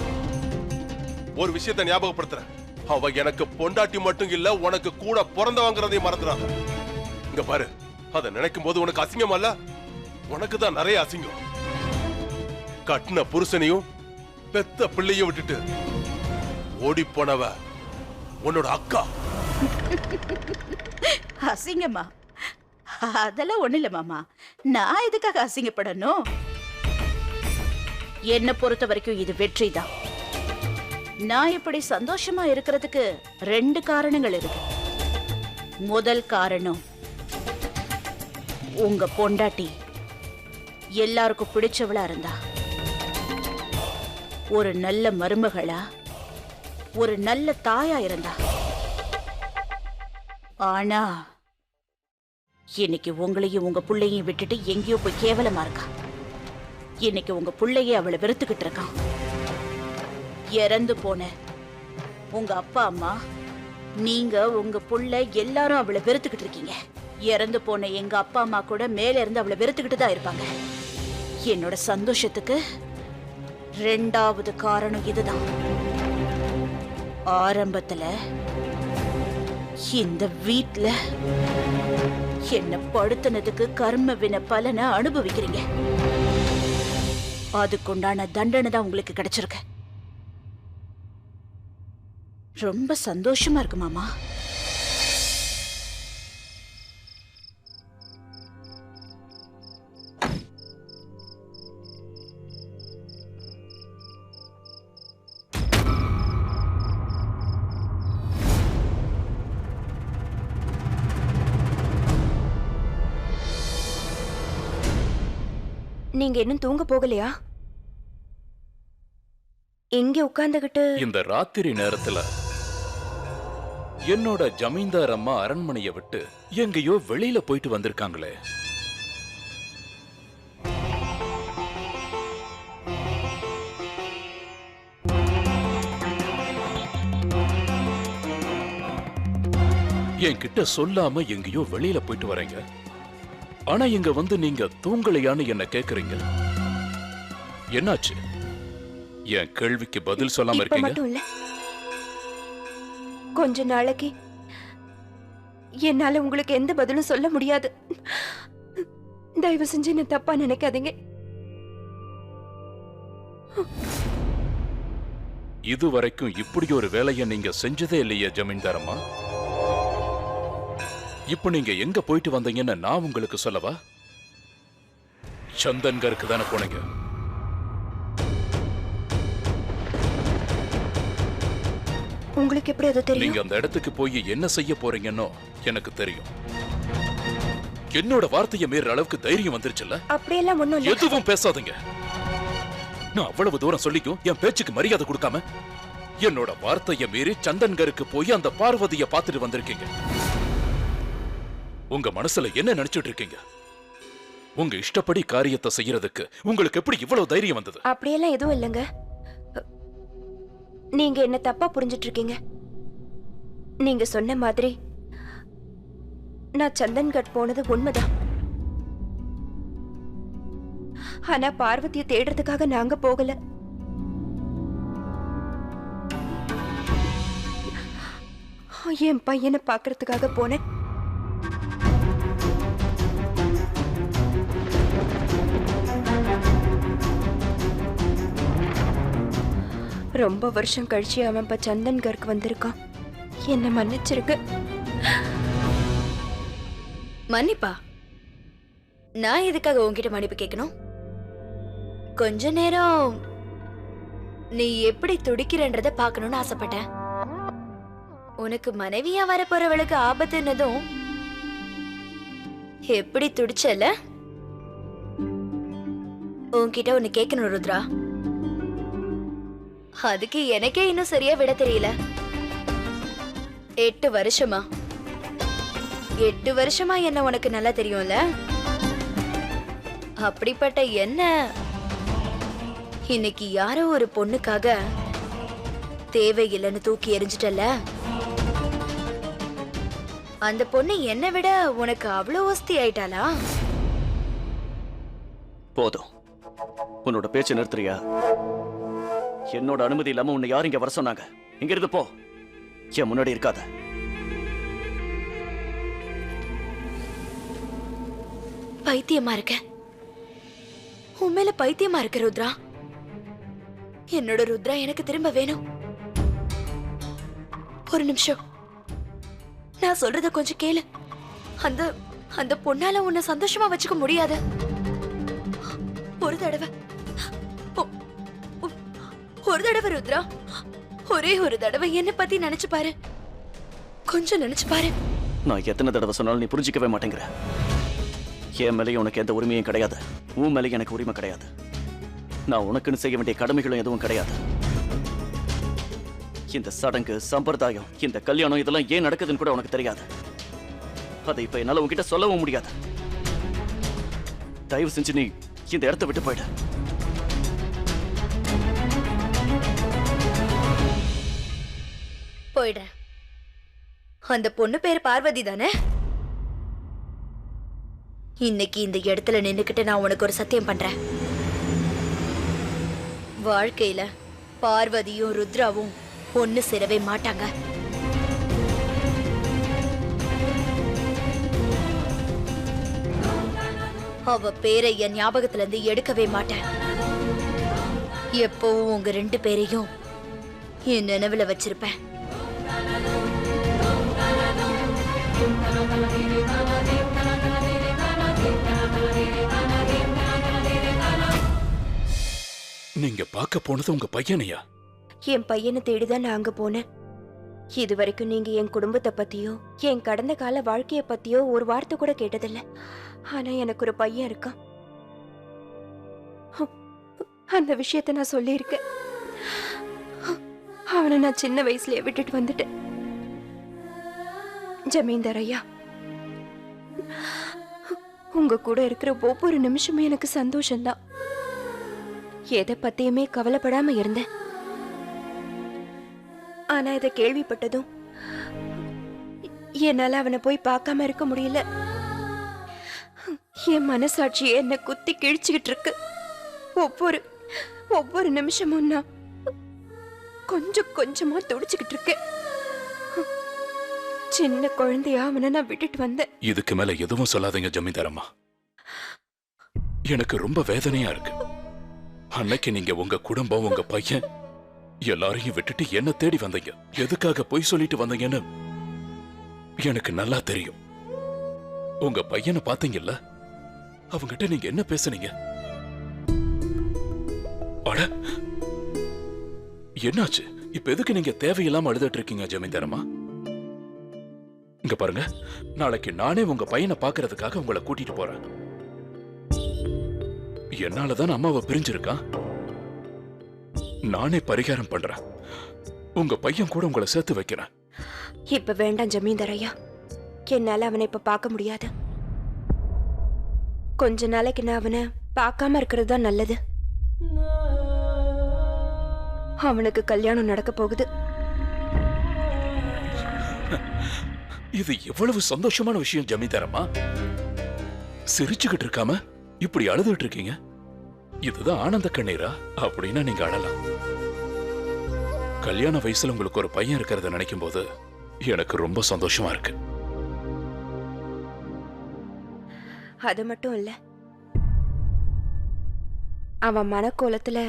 ஒரு விஷயத்தை ஞாபகப்படுத்துறேன். அவ எனக்கு பொண்டாட்டி மட்டும் இல்ல, உனக்கு கூட பிறந்தவங்கிறதையும் மறந்துடாத. இங்க பாரு, அதை நினைக்கும் போது உனக்கு அசிங்கம் அல்ல? உனக்கு தான் நிறைய அசிங்கம். கட்டின புருஷனையும் பெத்த பிள்ளையும் விட்டுட்டு ஓடி போனவ உன்னோட அக்கா. அசிங்கமா? அதெல்லாம் ஒண்ணு இல்ல மாமா. நான் எதுக்காக அசிங்கப்படணும்? என்ன பொறுத்த வரைக்கும் இது வெற்றி தான். நான் இப்படி சந்தோஷமா இருக்கிறதுக்கு 2 காரணங்கள் இருக்கு. முதல் காரணம், உங்க பொண்டாட்டி எல்லாருக்கும் பிடிச்சவளா இருந்தா, ஒரு நல்ல மருமகளா, ஒரு நல்ல தாயா இருந்தா. ஆனா இன்னைக்கு உங்களையும் உங்க புள்ளையும் விட்டுட்டு எங்கேயோ போய் கேவலமா இருக்கா. இன்னைக்கு உங்க புள்ளைய அவளை வெறுத்துக்கிட்டு இருக்கான். இறந்து போன உங்க அப்பா அம்மா, நீங்க, உங்க புள்ள எல்லாரும் அவளை வெறுத்துக்கிட்டு இருக்கீங்க. இறந்து போன எங்க அப்பா அம்மா கூட மேல இருந்து அவளை வெறுத்துக்கிட்டு தான் இருப்பாங்க. என்னோட சந்தோஷத்துக்கு 2வது காரணம் இதுதான். ஆரம்பத்துல இந்த வீட்ல என்ன படுத்தினதுக்கு கர்ம வின பலனை அனுபவிக்கிறீங்க. அதுக்குண்டான தண்டனை தான் உங்களுக்கு கிடைச்சிருக்கு. ரொம்ப சந்தோஷமா இருக்கு மாமா. நீங்க இன்னும் தூங்க போகலையா? எங்க உட்கார்ந்துகிட்டு இந்த ராத்திரி நேரத்துல என்னோட ஜமீன்தார் அம்மா அரண்மனையை விட்டு எங்கேயோ வெளியில போயிட்டு வந்திருக்காங்களே. என்கிட்ட சொல்லாம எங்கேயோ வெளியில போயிட்டு வரீங்க. ஆனா இங்க வந்து நீங்க தூங்கலையான்னு என்ன கேக்குறீங்க. என்னாச்சு? என் கேள்விக்கு பதில் சொல்லாம இப்ப இருக்கீங்க. மட்டும் இல்ல, கொஞ்ச நாளைக்கு என்னால உங்களுக்கு எந்த பதிலும் சொல்ல முடியாது. தயவு செஞ்சு என்ன தப்பா நினைக்காதீங்க. இதுவரைக்கும் இப்படி ஒரு வேலையை நீங்க செஞ்சதே இல்லையே ஜமீன்தாரம்மா. இப்ப நீங்க எங்க போயிட்டு வந்தீங்கன்னு நான் உங்களுக்கு சொல்லவா? சந்தன்கருக்கு தானே போனீங்க. உங்களுக்கு எப்படி அது தெரியும்? நீங்க அந்த இடத்துக்கு போய் என்ன செய்ய போறீங்கன்னு எனக்கு தெரியும். என்னோட வார்த்தையை மீற அளவுக்கு தைரியம் வந்துருச்சுல்ல? அப்படியெல்லாம் ஒண்ணும் இல்ல. எதுவும் பேசாதீங்க. நான் அவ்வளவு தூரம் சொல்லிக்கும் என் பேச்சுக்கு மரியாதை கொடுக்காம என்னோட வார்த்தையை மீறி சந்தன்கருக்கு போய் அந்த பார்வதியை பார்த்துட்டு வந்திருக்கீங்க. உங்க மனசுல என்ன நினைச்சிட்டு இருக்கீங்க? உங்க இஷ்டப்படி காரியத்தை செய்யறதுக்கு உங்களுக்கு எப்படி இவ்வளவு தைரியம் வந்தது? அப்படியெல்லாம் எதுவும் இல்லைங்க. நீங்க என்ன தப்பா புரிஞ்சிட்டு இருக்கீங்க. நீங்க சொன்ன மாதிரி நான் சந்தன்கட் போனது உண்மைதான். ஆனா பார்வதியை தேடுறதுக்காக நாங்க போகல. என் பையனை பாக்குறதுக்காக போனேன். ரொம்ப வருஷம் கழிச்சு அவன் இப்ப சந்தன்கருக்கு வந்திருக்கான். என்ன மன்னிச்சிருக்கு. மன்னிப்பா? நான் எதுக்காக உன்கிட்ட மன்னிப்பு கேட்கணும்? கொஞ்ச நேரம் நீ எப்படி துடிக்கிறன்றத பார்க்கணும்னு ஆசைப்பட்டேன். உனக்கு மனைவியா வரப்போறவளுக்கு ஆபத்துன்னதும் எப்படி துடிச்சல? உன்கிட்ட ஒன்னு கேட்கணும் ருத்ரா. அதுக்கு எனக்கே இன்னும் சரியா விட தெரியல. 8 வருஷமா? 8 வருஷமா என்ன உனக்கு நல்லா தெரியும்ல? அப்படிப்பட்ட என்ன இன்னைக்கு யாரோ ஒரு பொண்ணுக்காக தேவையில்லைன்னு தூக்கி எறிஞ்சிட்டல? அந்த பொண்ணு என்னை விட உனக்கு அவ்வளவு வசதி ஆயிட்டாளா? போதும், உன்னோட பேச்சை நிறுத்துறியா? என்னோட அனுமதி இல்லாம உன்னை யாரும் இங்க வர சொன்னாங்க? இங்க இருந்து போ, என் முன்னாடி இருக்காத. பைத்தியமா இருக்க? உண்மையில பைத்தியமா இருக்க ருத்ரா? என்னோட ருத்ரா எனக்கு திரும்ப வேணும். ஒரு நிமிஷம், நான் சொல்றத கொஞ்சம் கேளு. அந்த அந்த பொண்ணால உன்னை சந்தோஷமா வச்சுக்க முடியாது. ஒரு தடவை ருத்ரா, ஒரே ஒரு தடவை என்ன பத்தி நினைச்சு பாரு. கொஞ்சம் நினைச்சு பாரு. நான் எத்தனை தடவை சொன்னாலும் நீ புரிஞ்சிக்கவே மாட்டேங்கிற. என் மேலேயும் உனக்கு எந்த உரிமையும் கிடையாது, உன் மேலேயும் எனக்கு உரிமை கிடையாது. நான் உனக்குன்னு செய்ய வேண்டிய கடமைகளும் எதுவும் கிடையாது. இந்த சடங்கு, சம்பிரதாயம், இந்த கல்யாணம் இதெல்லாம் ஏன் நடக்குதுன்னு கூட உனக்கு தெரியாது. அதை இப்ப என்னால உன்கிட்ட சொல்லவும் முடியாது. தயவு செஞ்சு நீ இந்த இடத்தை விட்டு போயிடு. போயிடுறேன். அந்த பொண்ணு பேர் பார்வதி தானே? இன்னைக்கு இந்த இடத்துல நின்னுக்கிட்டு நான் உனக்கு ஒரு சத்தியம் பண்றேன். வாழ்க்கையில பார்வதியும் ருத்ராவும் ஒண்ணு சேரவே மாட்டாங்க. அவ பேரை என் ஞாபகத்துல இருந்து எடுக்கவே மாட்டேன். எப்பவும் உங்க 2 பேரையும் என் நினைவுல வச்சிருப்பேன். நீங்க பார்க்க போனது உங்க பையனையா? என் பையனை தேடிதான் நான் அங்க போனேன். இது வரைக்கும் நீங்க என் குடும்பத்தை பத்தியோ என் கடந்த கால வாழ்க்கைய பத்தியோ ஒரு வார்த்தை கூட கேட்டதில்ல. ஆனா எனக்கு ஒரு பையன் இருக்கான். அந்த விஷயத்த நான் சொல்லியிருக்கேன். அவனை நான் சின்ன வயசுலயே விட்டுட்டு வந்துட்டேன். ஜமீன்தார் ஐயா, உங்க கூட இருக்கிற ஒவ்வொரு நிமிஷமும் எனக்கு சந்தோஷம்தான். எதை பத்தியுமே கவலைப்படாம இருந்தேன். ஆனா இதை கேள்விப்பட்டதும் என்னால அவனை போய் பார்க்காம இருக்க முடியல. என் மனசாட்சியே என்ன குத்தி கிழிச்சுக்கிட்டு இருக்கு. ஒவ்வொரு நிமிஷமும் நான் கொஞ்சம் கொஞ்சமா துடிச்சுக்கிட்டு இருக்கேன். சின்ன குழந்தையா அவனை நான் விட்டுட்டு வந்தேன். இதுக்கு மேல எதுவும் சொல்லாதீங்க ஜமீன்தாரம்மா. எனக்கு ரொம்ப வேதனையா இருக்கு. அன்னைக்கு நீங்க உங்க குடும்பம், உங்க பையன் எல்லாரையும் விட்டுட்டு என்ன தேடி வந்தீங்க. எதுக்காக பொய் சொல்லிட்டு வந்தீங்கன்னு எனக்கு நல்லா தெரியும். உங்க பையனை பாத்தீங்கல்ல, அவங்கிட்ட நீங்க என்ன பேசுனீங்க? அட, என்னாச்சு? இப்ப எதுக்கு நீங்க தேவையில்லாம அழுதுட்டு இருக்கீங்க ஜமீன்தாரம்மா? இங்க பாருங்க, நாளைக்கு நானே உங்க பையனை பாக்குறதுக்காக உங்களை கூட்டிட்டு போறேன். என்னாலதான் அம்மாவை பிரிஞ்சிருக்கான். நானே பரிகாரம் பண்றேன். உங்க பையன் கூட உங்களை சேர்த்து வைக்கிறேன். இப்ப வேண்டாம் ஜமீன்தார் ஐயா, என்னால அவனை இப்ப பார்க்க முடியாது. கொஞ்ச நாளைக்கு நான் அவனை பார்க்காம இருக்கிறது தான் நல்லது. அவனுக்கு கல்யாணம் நடக்க போகுது. இது எவ்வளவு சந்தோஷமான விஷயம் ஜமீன்தாரம்மா. சிரிச்சுக்கிட்டு இருக்காம இப்படி அழுதுட்டு இருக்கீங்க. இதுதான் ஆனந்த கண்ணீரா? அப்படின்னா நீங்க அழலாம். கல்யாண வயசுல உங்களுக்கு ஒரு பையன் இருக்கிறத நினைக்கும் போது எனக்கு ரொம்ப சந்தோஷமா இருக்கு. அது மட்டும் இல்ல, அவன் மனக்கோலத்துல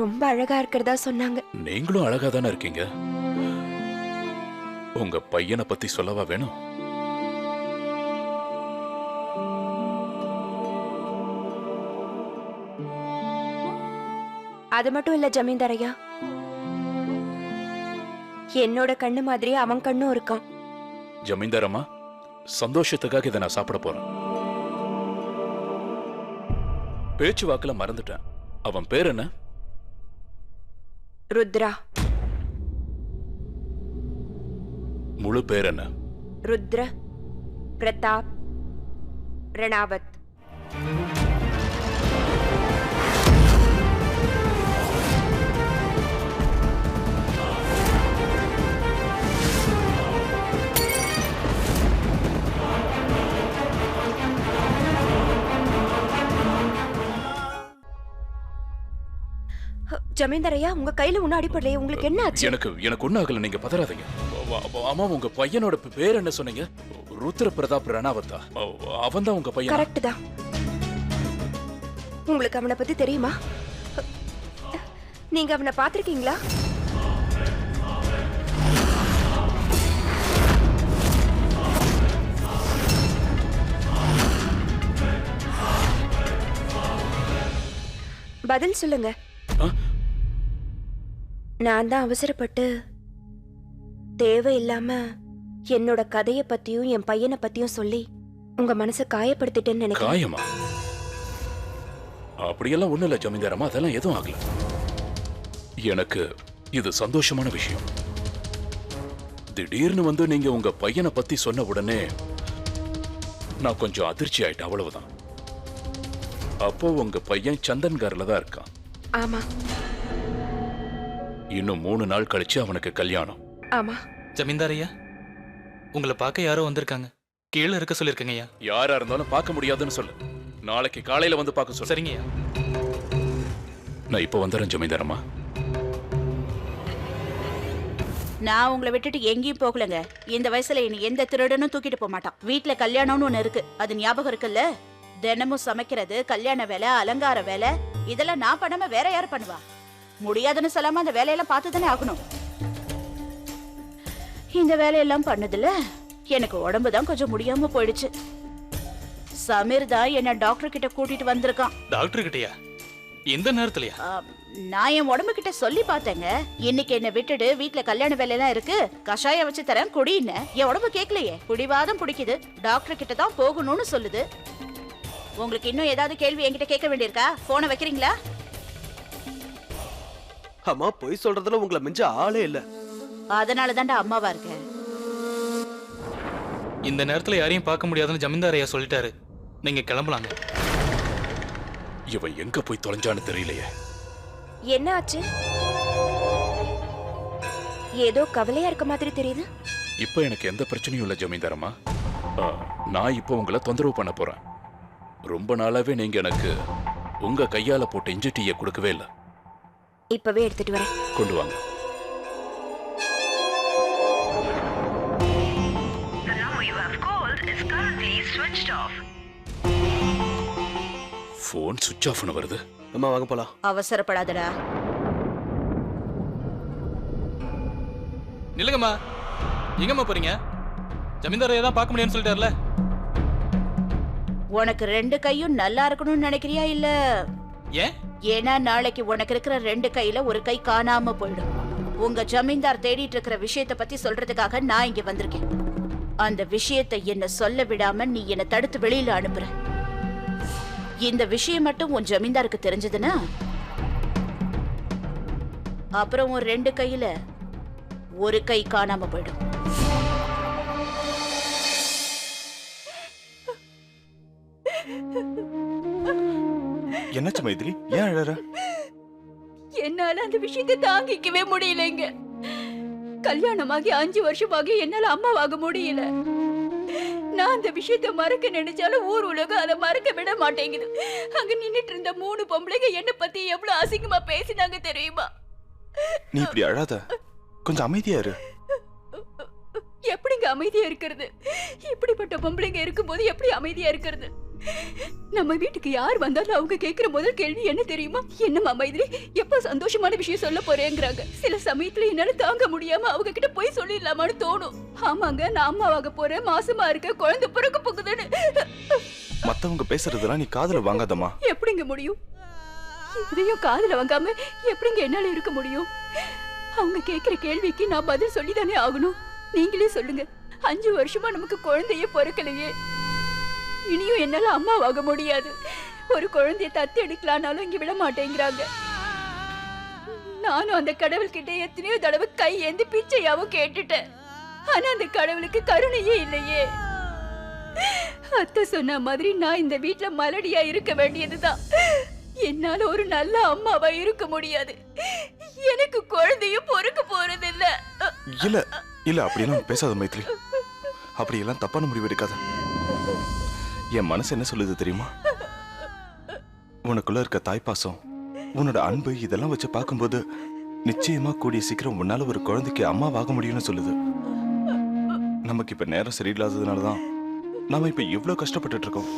ரொம்ப அழகா இருக்கிறதா சொன்னாங்க. நீங்களும் அழகா தானே இருக்கீங்க. உங்க பையனை பத்தி சொல்லவா வேணும்? அது மட்டும் இல்ல ஜமீன்தார் ஐயா, என்னோட கண்ணு மாதிரி அவன் கண்ணும் இருக்கான். ஜமீன்தாரம்மா, சந்தோஷத்துக்காக இதை நான் சாப்பிட போறேன். பேச்சு வாக்குல மறந்துட்டேன். அவன் பேர் என்ன? ருத்ரா. முழு பேர் என்ன? ருத்ர பிரதாப் ரணாவத். ஜமீன்தாரையா, உங்க கையில ஒன்னும் அடிப்படலையே, உங்களுக்கு என்ன ஆச்சு? எனக்கு ஒன்னும் ஆகல, நீங்க பதறாதீங்க. ஆமா, உங்க பையனோட பேர் என்ன சொன்னீங்க? ருத்ர பிரதாப் ரணாவத்தா? அவன் தான் உங்க பையன்? கரெக்ட் தான். உங்களுக்கு அவனை பத்தி தெரியுமா? நீங்க அவனை பாத்திருக்கீங்களா? பதில் சொல்லுங்க. நான் தான் அவசரப்பட்டு தேவையில்லாம என்னோட கதைய பத்தியும் என் பையனை பத்தியும் சொல்லி உங்க மனசை காயப்படுத்திட்டேன்னு நினைக்கிறேன். காயமா? அப்படியெல்லாம் ஒண்ணு இல்ல ஜமீன்தாரம்மா, அதெல்லாம் எதுவும் ஆகல. எனக்கு இது சந்தோஷமான விஷயம். திடீர்னு வந்து நீங்க உங்க பையனை பத்தி சொன்ன உடனே நான் கொஞ்சம் அதிர்ச்சி ஆயிட்டேன், அவ்வளவுதான். அப்போ உங்க பையன் சந்தன்கார்ல தான் இருக்கான். ஆமா. இன்னும் 3 நாள் கழிச்சு அவனுக்கு கல்யாணம். ஆமா. ஜமீன்தாரையா, உங்களை பார்க்க யாரோ வந்திருக்காங்க. கீழே இருக்க சொல்லிருக்கங்க ஐயா. யாரா இருந்தாலும் பார்க்க முடியாதுன்னு சொல்லு. நாளைக்கு காலையில வந்து பார்க்க சொல்லு. சரிங்க ஐயா. நான் இப்ப வந்துறேன் ஜமீன்தாரம்மா. நான் உங்களை விட்டுட்டு எங்கேயும் போகலங்க. இந்த வயசுல இனி எந்த திருடனும் தூக்கிட்டு போக மாட்டான். வீட்டுல கல்யாணம்னு ஒண்ணு இருக்கு, அது ஞாபகம் இருக்குல்ல? தினமும் சமைக்கிறது, கல்யாண வேலை, அலங்கார வேலை, இதெல்லாம் நான் பண்ணாம வேற யார் பண்ணுவா? முடியாதுன்னு சொல்லாம அந்த வேலையெல்லாம் பார்த்து தானே ஆகணும். இந்த வேலையெல்லாம் பண்ணதுல எனக்கு உடம்பு தான் கொஞ்சம் முடியாம போயிடுச்சு. சமீர் தான் என்ன டாக்டர் கிட்ட கூட்டிட்டு வந்திருக்கான். டாக்டர் கிட்டயா? எந்த நேரத்துலயா? நான் என் உடம்பு கிட்ட சொல்லி பார்த்தேங்க. இன்னைக்கு என்ன விட்டுட்டு வீட்டுல கல்யாண வேலையெல்லாம் இருக்கு, கஷாயம் வச்சு தரேன் குடின்னு. என் உடம்பு கேட்கலையே, குடிவாதம் பிடிக்குது. டாக்டர் கிட்ட தான் போகணும்னு சொல்லுது. உங்களுக்கு இன்னும் ஏதாவது கேள்வி என்கிட்ட கேட்க வேண்டியிருக்கா? போனை வைக்கிறீங்களா? அம்மா, பொய் சொல்றதுல உங்களை மிஞ்ச ஆளே இல்ல. அதனால தான்டா அம்மாவா இருக்கேன். இந்த நேரத்துல யாரையும் பார்க்க முடியாதுன்னு ஜமீன்தார் ஐயா சொல்லிட்டாரு. நீங்க கிளம்பலாங்க. இவன் எங்க போய் தொலைஞ்சான்னு தெரியலையே. என்ன ஆச்சு? ஏதோ கவலையா இருக்க மாதிரி தெரியுது. இப்ப எனக்கு எந்த பிரச்சனையும் இல்ல ஜமீன்தாரம்மா. நான் இப்போ உங்களை தொந்தரவு பண்ண போறேன். ரொம்ப நாளாவே நீங்க எனக்கு உங்க கையால போட்ட இஞ்சி டீயை கொடுக்கவே இல்லை. இப்பவே எடுத்துட்டு வரேன். கொண்டு வாங்க. போன் சுவிட்ச் ஆஃப் வருது. அம்மா வாங்க போலாம். அவசரப்படாதடா. நில்லுங்கம்மா. எங்கம்மா போறீங்க? ஜமீன்தார் ஐயா தான் பார்க்க முடியும்னு சொல்லிட்டார்ல. உனக்கு 2 கையும் நல்லா இருக்கணும்னு நினைக்கிறியா இல்ல? ஏன்? ஏன்னா நாளைக்கு உனக்கு இருக்கிற 2 கையில ஒரு கை காணாம போயிடும். உங்க ஜமீன்தார் தேடிட்டு இருக்கிற விஷயத்தை பத்தி சொல்றதுக்காக நான் இங்க வந்திருக்கேன். அந்த விஷயத்தை என்ன சொல்ல விடாம நீ என்ன தடுத்து வெளியில அனுப்புற. இந்த விஷயம் மட்டும் உன் ஜமீன்தாருக்கு தெரிஞ்சதுன்னா அப்புறம் உன் 2 கையில ஒரு கை காணாம போயிடும். என்னாச்சு மைதிலி? ஏன் அழற? என்னால அந்த விஷயத்தை தாங்கிக்கவே முடியலைங்க. கல்யாணமாகி 5 வருஷமாகி என்னால அம்மாவாக முடியல. நான் அந்த விஷயத்தை மறக்க நினைச்சாலும் ஊர் உலகம் அதை மறக்க விட மாட்டேங்குது. அங்க நின்னுட்டு இருந்த 3 பொம்பளைங்க என்ன பத்தி எவ்வளவு அசிங்கமா பேசினாங்க தெரியுமா? நீ இப்படி அழாத, கொஞ்சம் அமைதியா இரு. எப்படிங்க அமைதியா இருக்கிறது? இப்படிப்பட்ட பொம்பளைங்க இருக்கும்போது எப்படி அமைதியா இருக்கிறது? நம்ம வீட்டுக்கு யார் வந்தாலும் அவங்க கேட்கிற முதல் கேள்வி என்ன தெரியுமா? என்னம்மா மைதிலி, எப்ப சந்தோஷமான விஷயம் சொல்ல போறேங்கிறாங்க. சில சமயத்துல என்னால தாங்க முடியாம அவங்க கிட்ட போய் சொல்லிடலாமான்னு தோணும். ஆமாங்க, நான் அம்மாவாக போறேன், மாசமா இருக்க, குழந்தை பிறக்க போகுதுன்னு. மத்தவங்க பேசுறதெல்லாம் நீ காதுல வாங்காதம்மா. எப்படிங்க முடியும்? இதையும் காதுல வாங்காம எப்படிங்க என்னால இருக்க முடியும்? அவங்க கேட்கிற கேள்விக்கு நான் பதில் சொல்லிதானே ஆகணும். நீங்களே சொல்லுங்க, 5 வருஷமா நமக்கு குழந்தையே பிறக்கலையே. இனியும் என்னால அம்மாவாக முடியாது. ஒரு குழந்தைய தத்து எடுக்கலானாலும் இங்க விட மாட்டேங்கிறாங்க. நானும் அந்த கடவுள்கிட்ட எத்தனையோ தடவை கை ஏந்தி பிச்சையாவும் கேட்டுட்டேன். ஆனா அந்த கடவுளுக்கு கருணையே இல்லையே. அத்தை சொன்ன மாதிரி நான் இந்த வீட்ல மலடியா இருக்க வேண்டியதுதான். என்னால ஒரு நல்ல அம்மாவா இருக்க முடியாது. எனக்கு குழந்தையும் பொறுக்க போறது இல்ல. இல்ல இல்ல அப்படியெல்லாம் பேசாத மைத்லி. அப்படியெல்லாம் தப்பான முடிவு எடுக்காத. என் மனசு என்ன சொல்லுது தெரியுமா? உனக்குள்ள இருக்க தாய்ப்பாசம், உன்னோட அன்பு, இதெல்லாம் வச்சு பார்க்கும்போது நிச்சயமா கூடிய சீக்கிரம் உன்னால ஒரு குழந்தைக்கு அம்மாவாக முடியும்னு சொல்லுது. நமக்கு இப்ப நேரம் சரியில்லாததுனாலதான் நாம இப்ப இவ்வளவு கஷ்டப்பட்டுட்டு இருக்கோம்.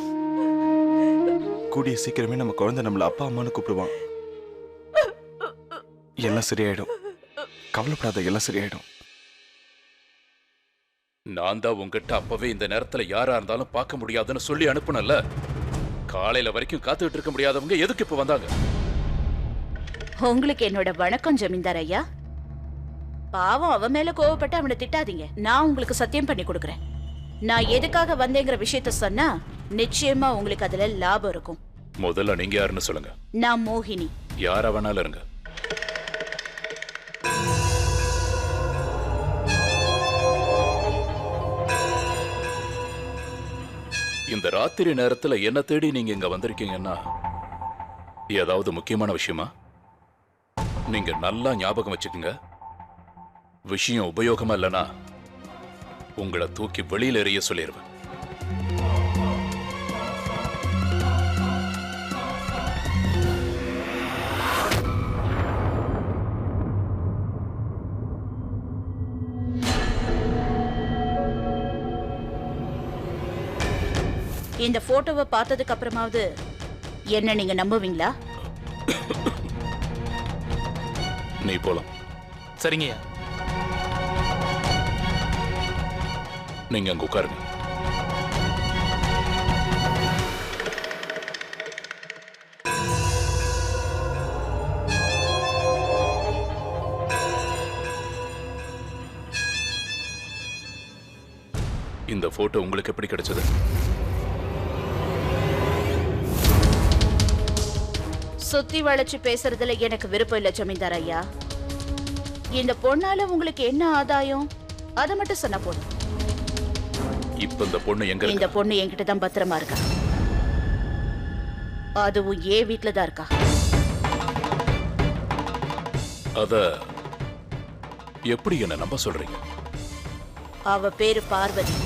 கூடிய சீக்கிரமே நம்ம குழந்தை நம்மள அப்பா அம்மான்னு கூப்பிடுவான். எல்லாம் சரியாயிடும், கவலைப்படாத, எல்லாம் சரியாயிடும். நான் தான் உங்ககிட்ட அப்பவே இந்த நேரத்துல யாரா இருந்தாலும் பார்க்க முடியாதுன்னு சொல்லி அனுப்புனல. காலையில வரைக்கும் காத்துக்கிட்டு இருக்க முடியாதவங்க எதுக்கு இப்ப வந்தாங்க? உங்களுக்கு என்னோட வணக்கம் ஜமீன்தார் ஐயா. பாவம் அவன் மேல கோவப்பட்டு அவனை திட்டாதீங்க. நான் உங்களுக்கு சத்தியம் பண்ணி கொடுக்கறேன். நான் எதுக்காக வந்தேங்கிற விஷயத்த சொன்னா நிச்சயமா உங்களுக்கு அதுல லாபம் இருக்கும். முதல்ல நீங்க யாருன்னு சொல்லுங்க. நான் மோகினி. யாரா வேணாலும் இருங்க. இந்த ராத்திரி நேரத்துல என்ன தேடி நீங்க இங்க வந்திருக்கீங்கன்னா ஏதாவது முக்கியமான விஷயமா? நீங்க நல்லா ஞாபகம் வச்சுக்கோங்க. விஷயம் உபயோகமா இல்லைன்னா உங்களை தூக்கி வெளியில எறிய சொல்லிடுவேன். இந்த போட்டோவை பார்த்ததுக்கு அப்புறமாவது என்ன நீங்க நம்புவீங்களா? நீ போலாம். சரிங்கய்யா. நீங்க அங்க உட்காருங்க. இந்த போட்டோ உங்களுக்கு எப்படி கிடைச்சது? சுத்தி வளைச்சு பேசுறதுல எனக்கு விருப்பம் இல்ல ஜமீன்தார் ஐயா. இந்த பொண்ணால உங்களுக்கு என்ன ஆதாயம் அதை மட்டும் சொன்ன போதும். இப்ப இந்த பொண்ணு எங்க இருக்கு? இந்த பொண்ணு என்கிட்ட தான் பத்திரமா இருக்கா. அதுவும் ஏன் வீட்டுல தான் இருக்கா. அத எப்படி என்ன நம்ப சொல்றீங்க? அவ பேரு பார்வதி.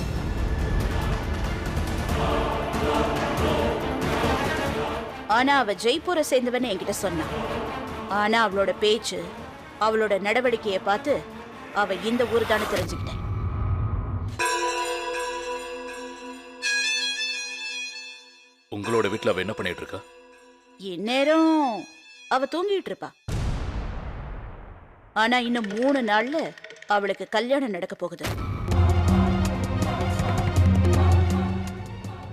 ஆனா அவ ஜெய்ப்பூரை சேர்ந்தவன்னு என்கிட்ட சொன்னா. ஆனா அவளோட பேச்சு, அவளோட நடவடிக்கையை பார்த்து அவ இந்த ஊர் தானே தெரிஞ்சுக்கிட்டேன். உங்களோட வீட்டுல அவ என்ன பண்ணிட்டு இருக்கா? இந்நேரம் அவ தூங்கிட்டு இருப்பா. ஆனா இன்னும் 3 நாள்ல அவளுக்கு கல்யாணம் நடக்க போகுது.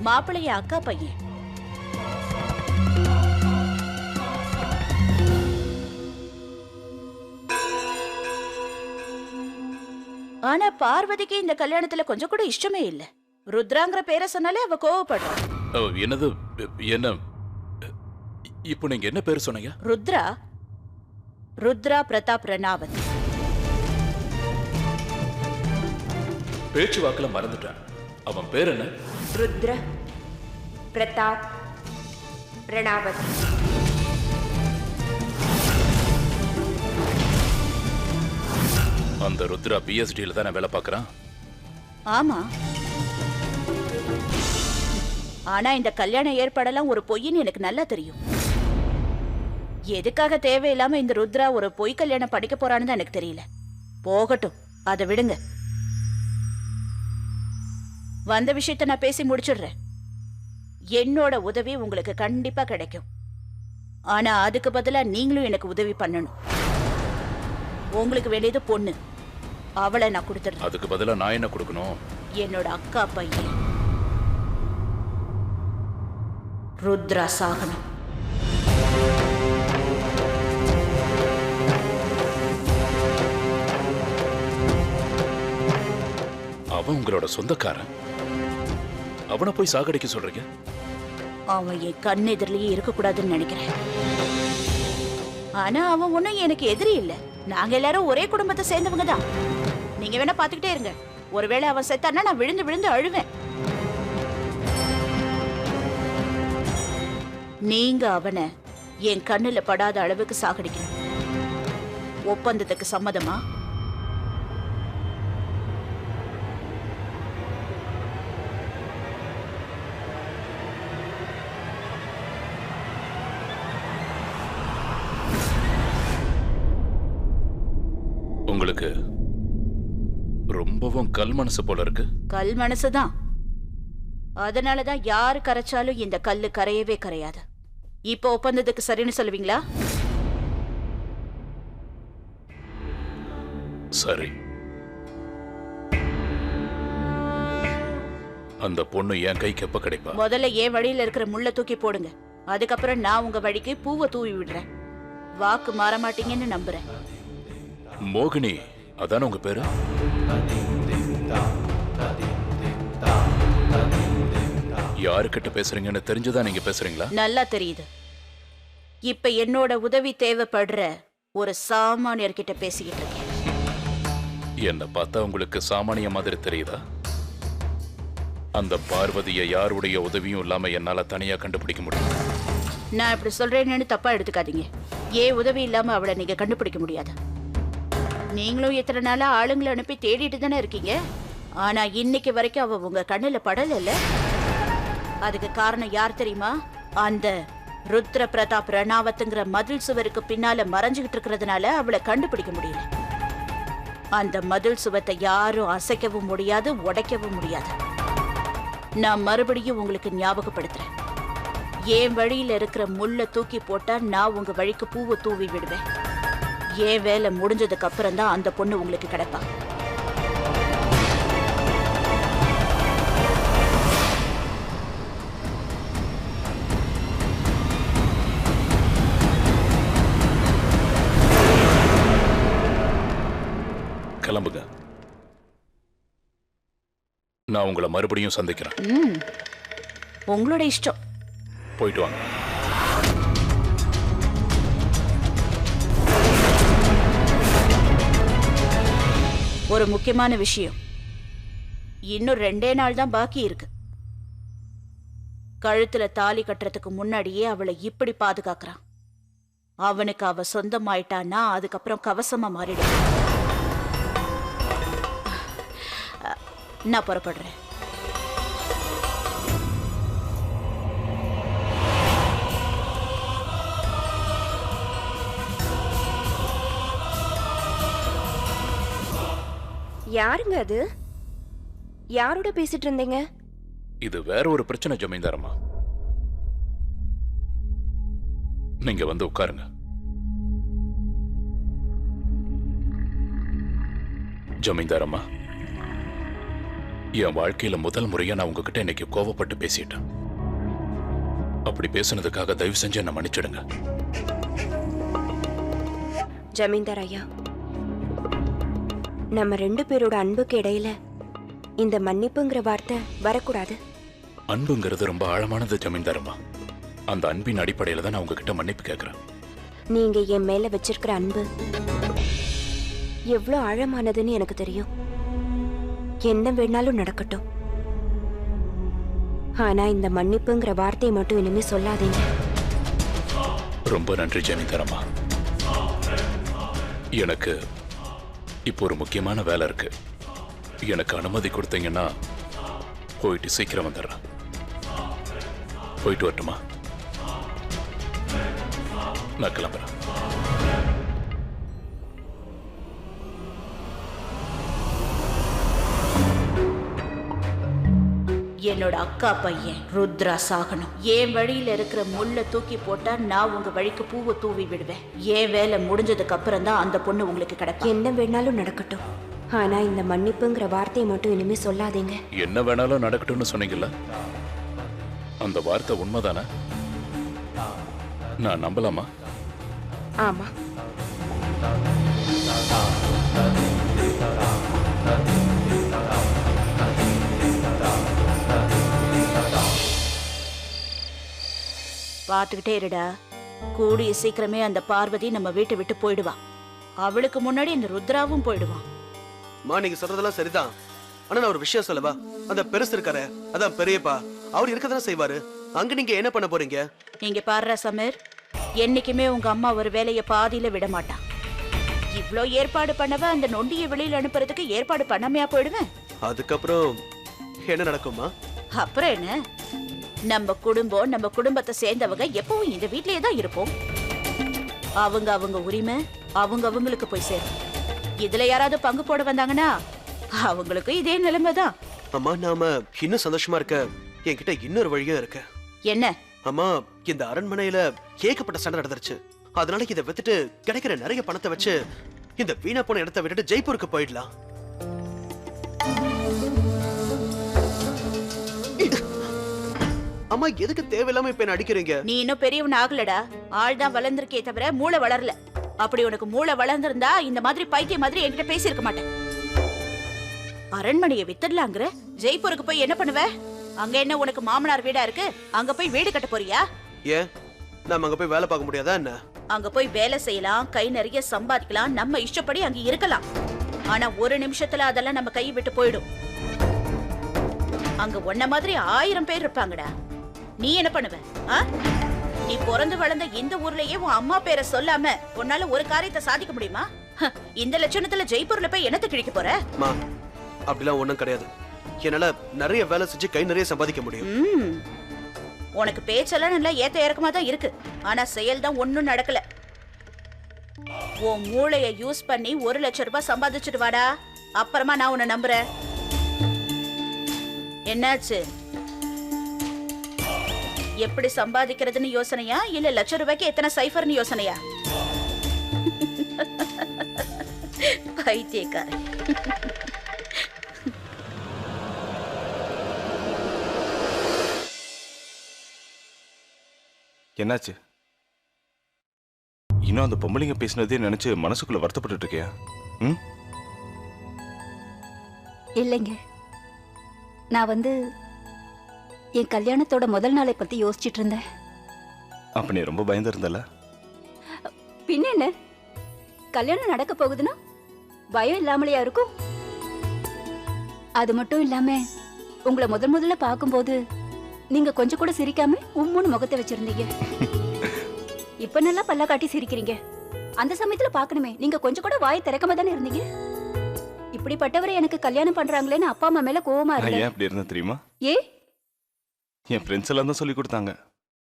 மாப்பிள்ளைய அக்கா பையன். ஆனா பார்வதிக்கு இந்த கல்யாணத்துல கொஞ்சம் கூட இஷ்டமே இல்ல. ருத்ராங்கிற பேரை சொன்னாலே அவ கோவப்படுறா. என்னது? என்ன இப்போ நீங்க என்ன பேர் சொன்னீங்க? ருத்ரா. ருத்ரா பிரதாப் ரணாவத். பேச்சு வாக்குல மறந்துட்டேன். அவன் பேர் என்ன? ருத்ர பிரதாப் ரணாவத். அந்த ருத்ரா பிஎஸ்டில தானே வேலை பார்க்கறான்? ஆமா. ஆனா இந்த கல்யாண ஏற்பாடெல்லாம் ஒரு பொய்ன்னு எனக்கு நல்லா தெரியும். எதுக்காக தேவையில்லாம இந்த ருத்ரா ஒரு பொய் கல்யாணம் படிக்க போறான்னு தான் எனக்கு தெரியல. போகட்டும், அதை விடுங்க. வந்த விஷயத்த நான் பேசி முடிச்சிடுறேன். என்னோட உதவி உங்களுக்கு கண்டிப்பா கிடைக்கும். ஆனா அதுக்கு பதிலா நீங்களும் எனக்கு உதவி பண்ணணும். உங்களுக்கு வேண்டியது பொண்ணு, அவளை நான் கொடுத்துறேன். அதுக்கு பதிலா நான் என்ன கொடுக்கணும்? என்னோட அக்கா பையன் ருத்ரா சாகனம். அவன் உங்களோட சொந்தக்காரன். அவனை போய் சாகடிக்க சொல்றீங்க? அவன் என் கண் எதிரிலேயே இருக்கக்கூடாதுன்னு நினைக்கிறேன். ஆனா அவன் ஒன்னும் எனக்கு எதிரி இல்ல. நாங்க எல்லாரும் ஒரே குடும்பத்தை சேர்ந்தவங்க தான். நீங்க வேணா பாத்துக்கிட்டே இருங்க. ஒருவேளை அவன் செத்தான்னா நான் விழுந்து விழுந்து அழுவேன். நீங்க அவனை என் கண்ணுல படாத அளவுக்கு சாகடிக்கணும். ஒப்பந்தத்துக்கு சம்மதமா? உங்களுக்கு ரொம்பவும் கல் மனசு போல இருக்கு. கல் மனசுதான். அதனாலதான் யாரு கரைச்சாலும் இந்த கல்லு கரையவே கரையாது. இப்ப ஒப்பந்தத்துக்கு சரின்னு சொல்லுவீங்களா? சரி. அந்த பொண்ணு என் கைக்கு எப்ப கிடைப்பா? முதல்ல என் வழியில இருக்கிற முள்ள தூக்கி போடுங்க. அதுக்கப்புறம் நான் உங்க வழிக்கு பூவை தூவி விடுறேன். வாக்கு மாற மாட்டீங்கன்னு நம்புறேன். மோகினி, அதான உங்க பேரு? யாருக்கிட்ட பேசுறீங்கன்னு தெரிஞ்சுதான் நீங்க பேசுறீங்களா? நல்லா தெரியுது. இப்ப என்னோட உதவி தேவைப்படுற ஒரு சாமானியர்கிட்ட பேசிக்கிட்டு இருக்கேன். என்ன பார்த்தா உங்களுக்கு சாமானிய மாதிரி தெரியுதா? அந்த பார்வதியை யாருடைய உதவியும் இல்லாம என்னால தனியா கண்டுபிடிக்க முடியும். நான் இப்படி சொல்றேன்னு தப்பா எடுத்துக்காதீங்க. ஏன் உதவி இல்லாம அவளை நீங்க கண்டுபிடிக்க முடியாது. நீங்களும் இத்தனை நாளா ஆளுங்களை அனுப்பி தேடிட்டு தானே இருக்கீங்க. ஆனா இன்னைக்கு வரைக்கும் அவ உங்க கண்ணுல படல. அதுக்கு காரணம் யார் தெரியுமா? அந்த ருத்ர பிரதாப் ரணாவத்துங்கிற மதில் சுவருக்கு பின்னால மறைஞ்சுகிட்டு இருக்கிறதுனால அவளை கண்டுபிடிக்க முடியல. அந்த மதில் சுவத்தை யாரும் அசைக்கவும் முடியாது, உடைக்கவும் முடியாது. நான் மறுபடியும் உங்களுக்கு ஞாபகப்படுத்துறேன். என் வழியில இருக்கிற முள்ள தூக்கி போட்டா நான் உங்க வழிக்கு பூவை தூவி விடுவேன். என் வேலை முடிஞ்சதுக்கு அப்புறம் தான் அந்த பொண்ணு உங்களுக்கு கிடைப்பா. கிளம்புங்க. நான் உங்களை மறுபடியும் சந்திக்கிறேன். உங்களோட இஷ்டம். போயிட்டு வாங்க. ஒரு முக்கியமான விஷயம். இன்னும் 2 நாள் தான் பாக்கி இருக்கு. கழுத்துல தாலி கட்டுறதுக்கு முன்னாடியே அவளை இப்படி பாதுகாக்கிறான். அவனுக்கு அவ சொந்தமாயிட்டான்னா அதுக்கப்புறம் கவசமா மாறிடும். நான் புறப்படுறேன். யாருங்க அது? யாரோட பேசிட்டு இருந்தீங்க? இது வேற ஒரு பிரச்சனை ஜமீன்தாரம்மா. நீங்க வந்து உட்காருங்க. ஜமீன்தாரம்மா, என் வாழ்க்கையில முதல் முறையா நான் உங்ககிட்ட இன்னைக்கு கோவப்பட்டு பேசிட்டேன். அப்படி பேசுனதுக்காக தயவு செஞ்சு என்ன மன்னிச்சிடுங்க. ஜமீன்தார் ஐயா, நம்ம 2 பேரோட அன்புக்கு இடையில இந்த மன்னிப்புங்கிற வார்த்தை வரக்கூடாது. அன்புங்கிறது ரொம்ப ஆழமானது ஜமீன்தாரம்மா. அந்த அன்பின் அடிப்படையில தான் நான் உங்ககிட்ட மன்னிப்பு கேட்கிறேன். நீங்க என் மேல வச்சிருக்கிற அன்பு எவ்வளவு ஆழமானதுன்னு எனக்கு தெரியும். என்ன வேணாலும் நடக்கட்டும். ஆனா இந்த மன்னிப்புங்கிற வார்த்தையை மட்டும் இனிமே சொல்லாதீங்க. ரொம்ப நன்றி ஜமீன்தாரம்மா. எனக்கு இப்போ ஒரு முக்கியமான வேலை இருக்கு. எனக்கு அனுமதி கொடுத்தீங்கன்னா போயிட்டு சீக்கிரம் வந்துடுறேன். போயிட்டு வரட்டுமா? நான் கிளம்புறேன். என்னோட அக்கா பையன் ருத்ரா சாகணும். என் வழியில இருக்கிற முள்ள தூக்கி போட்டா நான் உங்க வழிக்கு பூவை தூவி விடுவேன். என் வேலை முடிஞ்சதுக்கு அப்புறம் தான் அந்த பொண்ணு உங்களுக்கு கிடைக்கும். என்ன வேணாலும் நடக்கட்டும். ஆனா இந்த மன்னிப்புங்கிற வார்த்தையை மட்டும் இனிமே சொல்லாதீங்க. என்ன வேணாலும் நடக்கட்டும்னு சொன்னீங்கல்ல, அந்த வார்த்தை உண்மைதானே? நான் நம்பலாமா? ஆமா. பார்த்துக்கிட்டே இருடா. கூடிய சீக்கிரமே அந்த பார்வதி நம்ம வீட்டை விட்டு போயிடுவா. அவளுக்கு முன்னாடி இந்த ருத்ராவும் போயிடுவான். நீங்க சொல்றதெல்லாம் சரிதான். ஆனா நான் ஒரு விஷயம் சொல்லவா, அந்த பெருசு இருக்காரு, அதான் பெரியப்பா, அவர் இருக்கதானே செய்வாரு. அங்க நீங்க என்ன பண்ண போறீங்க? இங்க பாருடா சமீர், என்னைக்குமே உங்க அம்மா ஒரு வேலையை பாதியில விட மாட்டா. இவ்ளோ ஏற்பாடு பண்ணவ அந்த நொண்டியை வெளியில அனுப்புறதுக்கு ஏற்பாடு பண்ணாமையா போயிடுவேன்? அதுக்கப்புறம் என்ன நடக்குமா? அப்புறம் என்ன, நம்ம குடும்பம், நம்ம குடும்பத்தை சேர்ந்தவங்க எப்பவும் இந்த வீட்லயே தான் இருப்போம். அவங்க அவங்க உரிமை அவங்களுக்கு போய் சேரும். இதுல யாராவது பங்கு போட வந்தாங்கன்னா அவங்களுக்கு இதே நிலைமை தான். அம்மா, நாம இன்னும் சந்தோஷமா இருக்க என்கிட்ட இன்னொரு வழியும் இருக்கு. என்ன? அம்மா, இந்த அரண்மனையில ஏகப்பட்ட சண்டை நடந்துருச்சு. அதனால இதை வித்துட்டு கிடைக்கிற நிறைய பணத்தை வச்சு இந்த வீணா போன இடத்தை விட்டுட்டு ஜெய்ப்பூருக்கு போயிடலாம். அம்மா, எதுக்கு தேவையில்லாம இப்ப என்ன அடிக்கிறீங்க? நீ இன்னும் பெரியவன் ஆகலடா, ஆள் தான் வளர்ந்துருக்கே தவிர மூளை வளரல. அப்படி உனக்கு மூளை வளர்ந்திருந்தா இந்த மாதிரி பைத்திய மாதிரி என்கிட்ட பேசியிருக்க மாட்டேன். அரண்மனையை வித்துடலாங்கிற, ஜெய்ப்பூருக்கு போய் என்ன பண்ணுவ? அங்க என்ன உனக்கு மாமனார் வீடா இருக்கு? அங்க போய் வீடு கட்ட போறியா? ஏன், நாம அங்க போய் வேலை பார்க்க முடியாதா என்ன? அங்க போய் வேலை செய்யலாம், கை நிறைய சம்பாதிக்கலாம், நம்ம இஷ்டப்படி அங்க இருக்கலாம். ஆனா ஒரு நிமிஷத்துல அதெல்லாம் நம்ம கை விட்டு போயிடும். அங்க உன்ன மாதிரி 1000 பேர் இருப்பாங்கடா. நீ என்ன பண்ணுவ? நீ பிறந்து வளர்ந்த இந்த ஊர்லயே உன் அம்மா பேரை சொல்லாம உன்னால ஒரு காரியத்தை சாதிக்க முடியுமா? இந்த லட்சணத்துல ஜெய்ப்பூர்ல போய் என்னத்தை கிழிக்க போற? அப்படிலாம் ஒண்ணும் கிடையாது. என்னால நிறைய வேலை செஞ்சு கை நிறைய சம்பாதிக்க முடியும். உனக்கு பேச்செல்லாம் நல்லா ஏத்த இறக்கமா தான் இருக்கு, ஆனா செயல் தான் ஒன்னும் நடக்கல. உன் மூளைய யூஸ் பண்ணி 1 லட்சம் ரூபாய் சம்பாதிச்சுட்டு வாடா, அப்புறமா நான் உன்னை நம்புறேன். என்னாச்சு? எப்படி சம்பாதிக்கிறதுன்னு யோசனையா, இல்ல லட்சம் ரூபாய்க்கு எத்தனை சைஃபர்னு யோசனையா? பைத்தியக்காரன். என்னாச்சு? இன்னும் அந்த பொம்பளைங்க பேசினதே நினைச்சு மனசுக்குள்ள வருத்தப்பட்டு இருக்கியா? இல்லைங்க, நான் என் கல்யாணத்தோட முதல் நாளை பத்தி யோசிச்சுட்டு இருந்தேன். அப்ப நீ ரொம்ப பயந்து இருந்தல? பின்ன என்ன, கல்யாணம் நடக்க போகுதுன்னா பயம் இல்லாமலையா இருக்கும்? அது மட்டும் இல்லாம உங்களை முதல்ல பார்க்கும்போது நீங்க கொஞ்சம் கூட சிரிக்காம உம்முன்னு முகத்தை வச்சிருந்தீங்க. இப்ப நல்லா பல்ல காட்டி சிரிக்கிறீங்க. அந்த சமயத்துல பாக்கணுமே, நீங்க கொஞ்சம் கூட வாய் திறக்காம தானே இருந்தீங்க. இப்படிப்பட்டவரை எனக்கு கல்யாணம் பண்றாங்களேன்னு அப்பா அம்மா மேல கோவமா இருந்தேன். ஏன் அப்படி இருந்த தெரியுமா? ஏ, என் ஃப்ரெண்ட்ஸ் எல்லாம் தான் சொல்லி கொடுத்தாங்க,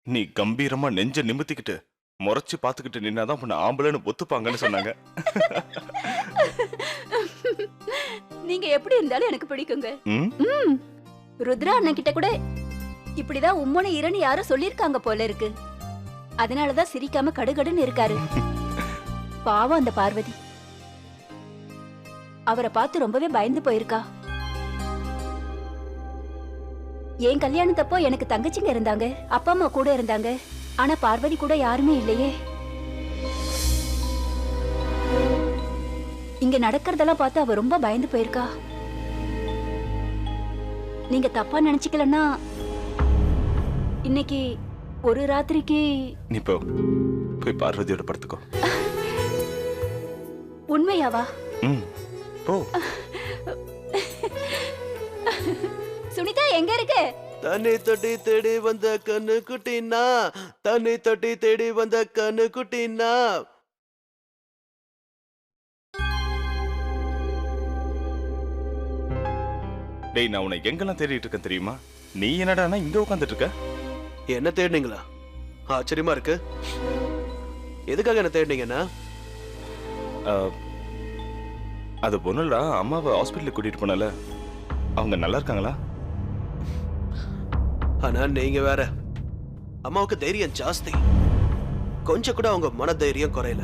நீ கம்பீரமா நெஞ்ச நிமித்திக்கிட்டு முறைச்சு பாத்துக்கிட்டு நின்னாதான் உன்னை ஆம்பளைன்னு ஒத்துப்பாங்கன்னு சொன்னாங்க. நீங்க எப்படி இருந்தாலும் எனக்கு பிடிக்குங்க. ருத்ரா அண்ணன் கிட்ட கூட இப்படிதான் உம்மனை இரண்டு யாரும் சொல்லிருக்காங்க போல இருக்கு. அதனாலதான் சிரிக்காம கடுகடுன்னு இருக்காரு. பாவம் அந்த பார்வதி, அவரை பார்த்து ரொம்பவே பயந்து போயிருக்கா. என் கல்யாணத்தப்போ எனக்கு தங்கச்சிங்க இருந்தாங்க, அப்பா அம்மா கூட இருந்தாங்க. ஆனா பார்வதி கூட யாருமே இல்லையே. இங்க நடக்கிறதெல்லாம் பார்த்து அவ ரொம்ப பயந்து போயிருக்கா. நீங்க தப்பா நினைச்சுக்கலன்னா இன்னைக்கு ஒரு ராத்திரிக்கு நீ போய் பார்வதியோட படுத்துக்கோ. உண்மையாவா? போ. சுனிதா எங்க இருக்கு? தன்னை தொட்டி தேடி வந்த கண்ணு குட்டினா, தன்னை தொட்டி தேடி வந்த கண்ணு குட்டினா. டேய், நான் உன்னை எங்கெல்லாம் தேடிட்டு இருக்கேன் தெரியுமா? நீ என்னடா இங்க உட்காந்துட்டு இருக்க? என்ன தேடினீங்களா? ஆச்சரியமா இருக்கு. எதுக்காக என்ன தேடினீங்கன்னா? அது பொண்ணுடா, அம்மாவை ஹாஸ்பிட்டலுக்கு கூட்டிட்டு போனல, அவங்க நல்லா இருக்காங்களா? ஆனா நீங்க வேற. அம்மாவுக்கு தைரியம் ஜாஸ்தி, கொஞ்சம் கூட அவங்க மன தைரியம் குறையல.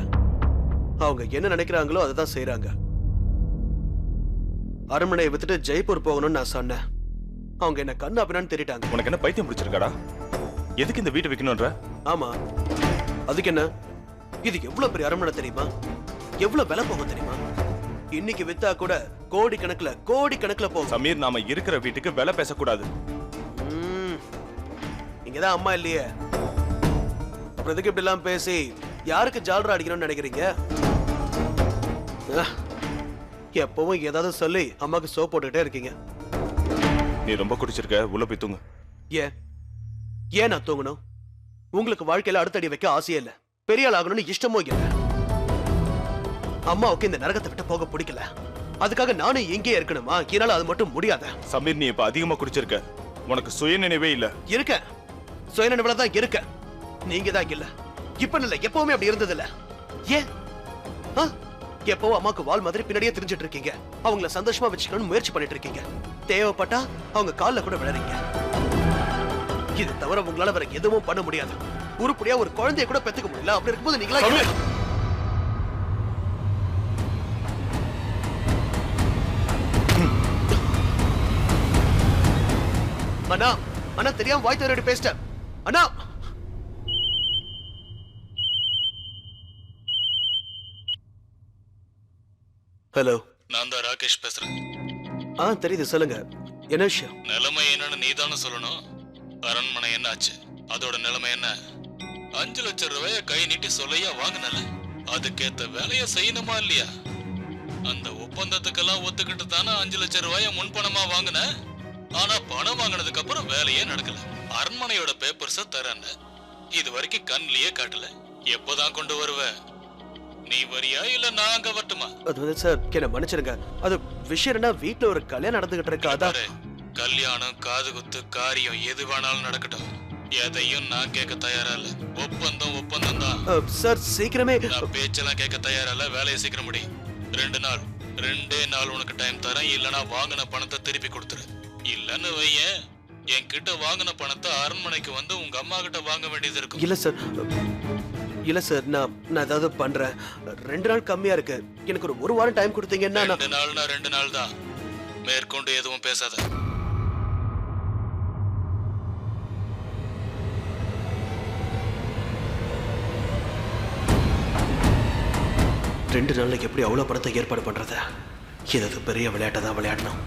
அவங்க என்ன நினைக்கிறாங்களோ அதை தான் செய்யறாங்க. அரண்மனையை வித்துட்டு ஜெய்ப்பூர் போகணும்னு நான் சொன்னேன். அவங்க என்ன கண்ணு அப்படின்னு தேடிட்டாங்க. உனக்கு என்ன பைத்தியம் பிடிச்சிருக்காடா? எதுக்கு இந்த வீட்டை விற்கணும்ன்ற? ஆமா, அதுக்கு என்ன? இது எவ்வளவு பெரிய அரண்மனை தெரியுமா? எவ்வளவு விலை போகும் தெரியுமா? இன்னைக்கு வித்தா கூட கோடி கணக்குல போகும். சமீர், நாம இருக்கிற வீட்டுக்கு விலை பேசக்கூடாது. இங்கதான் அம்மா இல்லையே, அப்புறம் எதுக்கு இப்படி எல்லாம் பேசி யாருக்கு ஜால்ரா அடிக்கணும்னு நினைக்கிறீங்க? எப்பவும் ஏதாவது சொல்லி அம்மாக்கு சோப் போட்டுக்கிட்டே இருக்கீங்க. நீ ரொம்ப குடிச்சிருக்க, உள்ள போய் தூங்கு. ஏன் ஏன் நான் தூங்கணும்? உங்களுக்கு வாழ்க்கையில அடுத்தடி வைக்க ஆசையே இல்ல, பெரிய ஆள் ஆகணும்னு இஷ்டமும் இல்ல. அம்மாவுக்கு இந்த நரகத்தை விட்டு போக பிடிக்கல, அதுக்காக நானும் எங்கே இருக்கணுமா? என்னால அது மட்டும் முடியாத. சமீர், நீ இப்ப அதிகமா குடிச்சிருக்க, உனக்கு சுய நினைவே இல்ல. இருக்க சுய நினைவுல தான் இருக்க, நீங்க தான் இல்ல. இப்ப இல்ல, எப்பவுமே அப்படி இருந்தது இல்ல. ஏன் எப்பவும் அம்மாக்கு வால் மாதிரி பின்னாடியே தெரிஞ்சிட்டு இருக்கீங்க, அவங்கள சந்தோஷமா வச்சுக்கணும்னு முயற்சி பண்ணிட்டு இருக்கீங்க. தேவைப்பட்டா அவங்க கால்ல கூட விழறீங்க. இது தவிர உங்களால வேற எதுவும் பண்ண முடியாது. உருப்படியா ஒரு குழந்தைய கூட பெத்துக்க முடியல. அப்படி இருக்கும்போது நீங்களா அண்ணா அண்ணா தெரியாம வாய் தவறி பேசிட்டேன் அண்ணா. ஹலோ, நான் தான் ராகேஷ் பேசுறேன். தெரியுது, சொல்லுங்க. என்ன விஷயம்? நிலைமை என்னன்னு நீதானே சொல்லணும். அரண்மனை என்ன ஆச்சு, அதோட நிலைமை என்ன? 5 லட்சம் ரூபாய கை நீட்டி சொல்லையா வாங்கினல, அதுக்கேத்த வேலைய செய்யணுமா இல்லையா? அந்த ஒப்பந்தத்துக்கெல்லாம் ஒத்துக்கிட்டு தானே 5 லட்சம் ரூபாய முன்பணமா வாங்கின. ஆனா பணம் வாங்கினதுக்கு அப்புறம் வேலையே நடக்கல. அரண்மனையோட பேப்பர்ஸ தரேன்னு இது வரைக்கும் கண்ணிலேயே காட்டல. எப்போதான் கொண்டு வருவ? நீ வரியா இல்ல நான் அங்க வரட்டுமா? அது சார், என்ன மன்னிச்சிருங்க. அது விஷயம் என்ன, வீட்டுல ஒரு கல்யாணம் நடந்துகிட்டு இருக்கு. அதான் கல்யாணம், காது குத்து, காரியம் எது வேணாலும் நடக்கட்டும், எதையும் நான் கேட்க தயாரா இல்ல. ஒப்பந்தம் ஒப்பந்தம் தான் சார். சீக்கிரமே. நான் பேச்செல்லாம் கேட்க தயாரா இல்ல. வேலையை சீக்கிரம் முடி. 2 நாள் உனக்கு டைம் தரேன். இல்லனா வாங்கின பணத்தை திருப்பி கொடுத்துரு. இல்லன்னு வையேன், என்கிட்ட வாங்கின பணத்தை அரண்மனைக்கு வந்து உங்க அம்மா கிட்ட வாங்க வேண்டியது இருக்கும். இல்ல சார், நான் ஏதாவது பண்றேன். 2 நாள் கம்மியா இருக்கு. எனக்கு ஒரு வாரம் டைம் கொடுத்தீங்கன்னா 2 நாள்னா 2 நாள் தான். மேற்கொண்டு எதுவும் பேசாத. 2 நாள்ல எப்படி அவ்வளவு பணத்தை ஏற்பாடு பண்றது? ஏதாவது பெரிய விளையாட்டை தான் விளையாடணும்.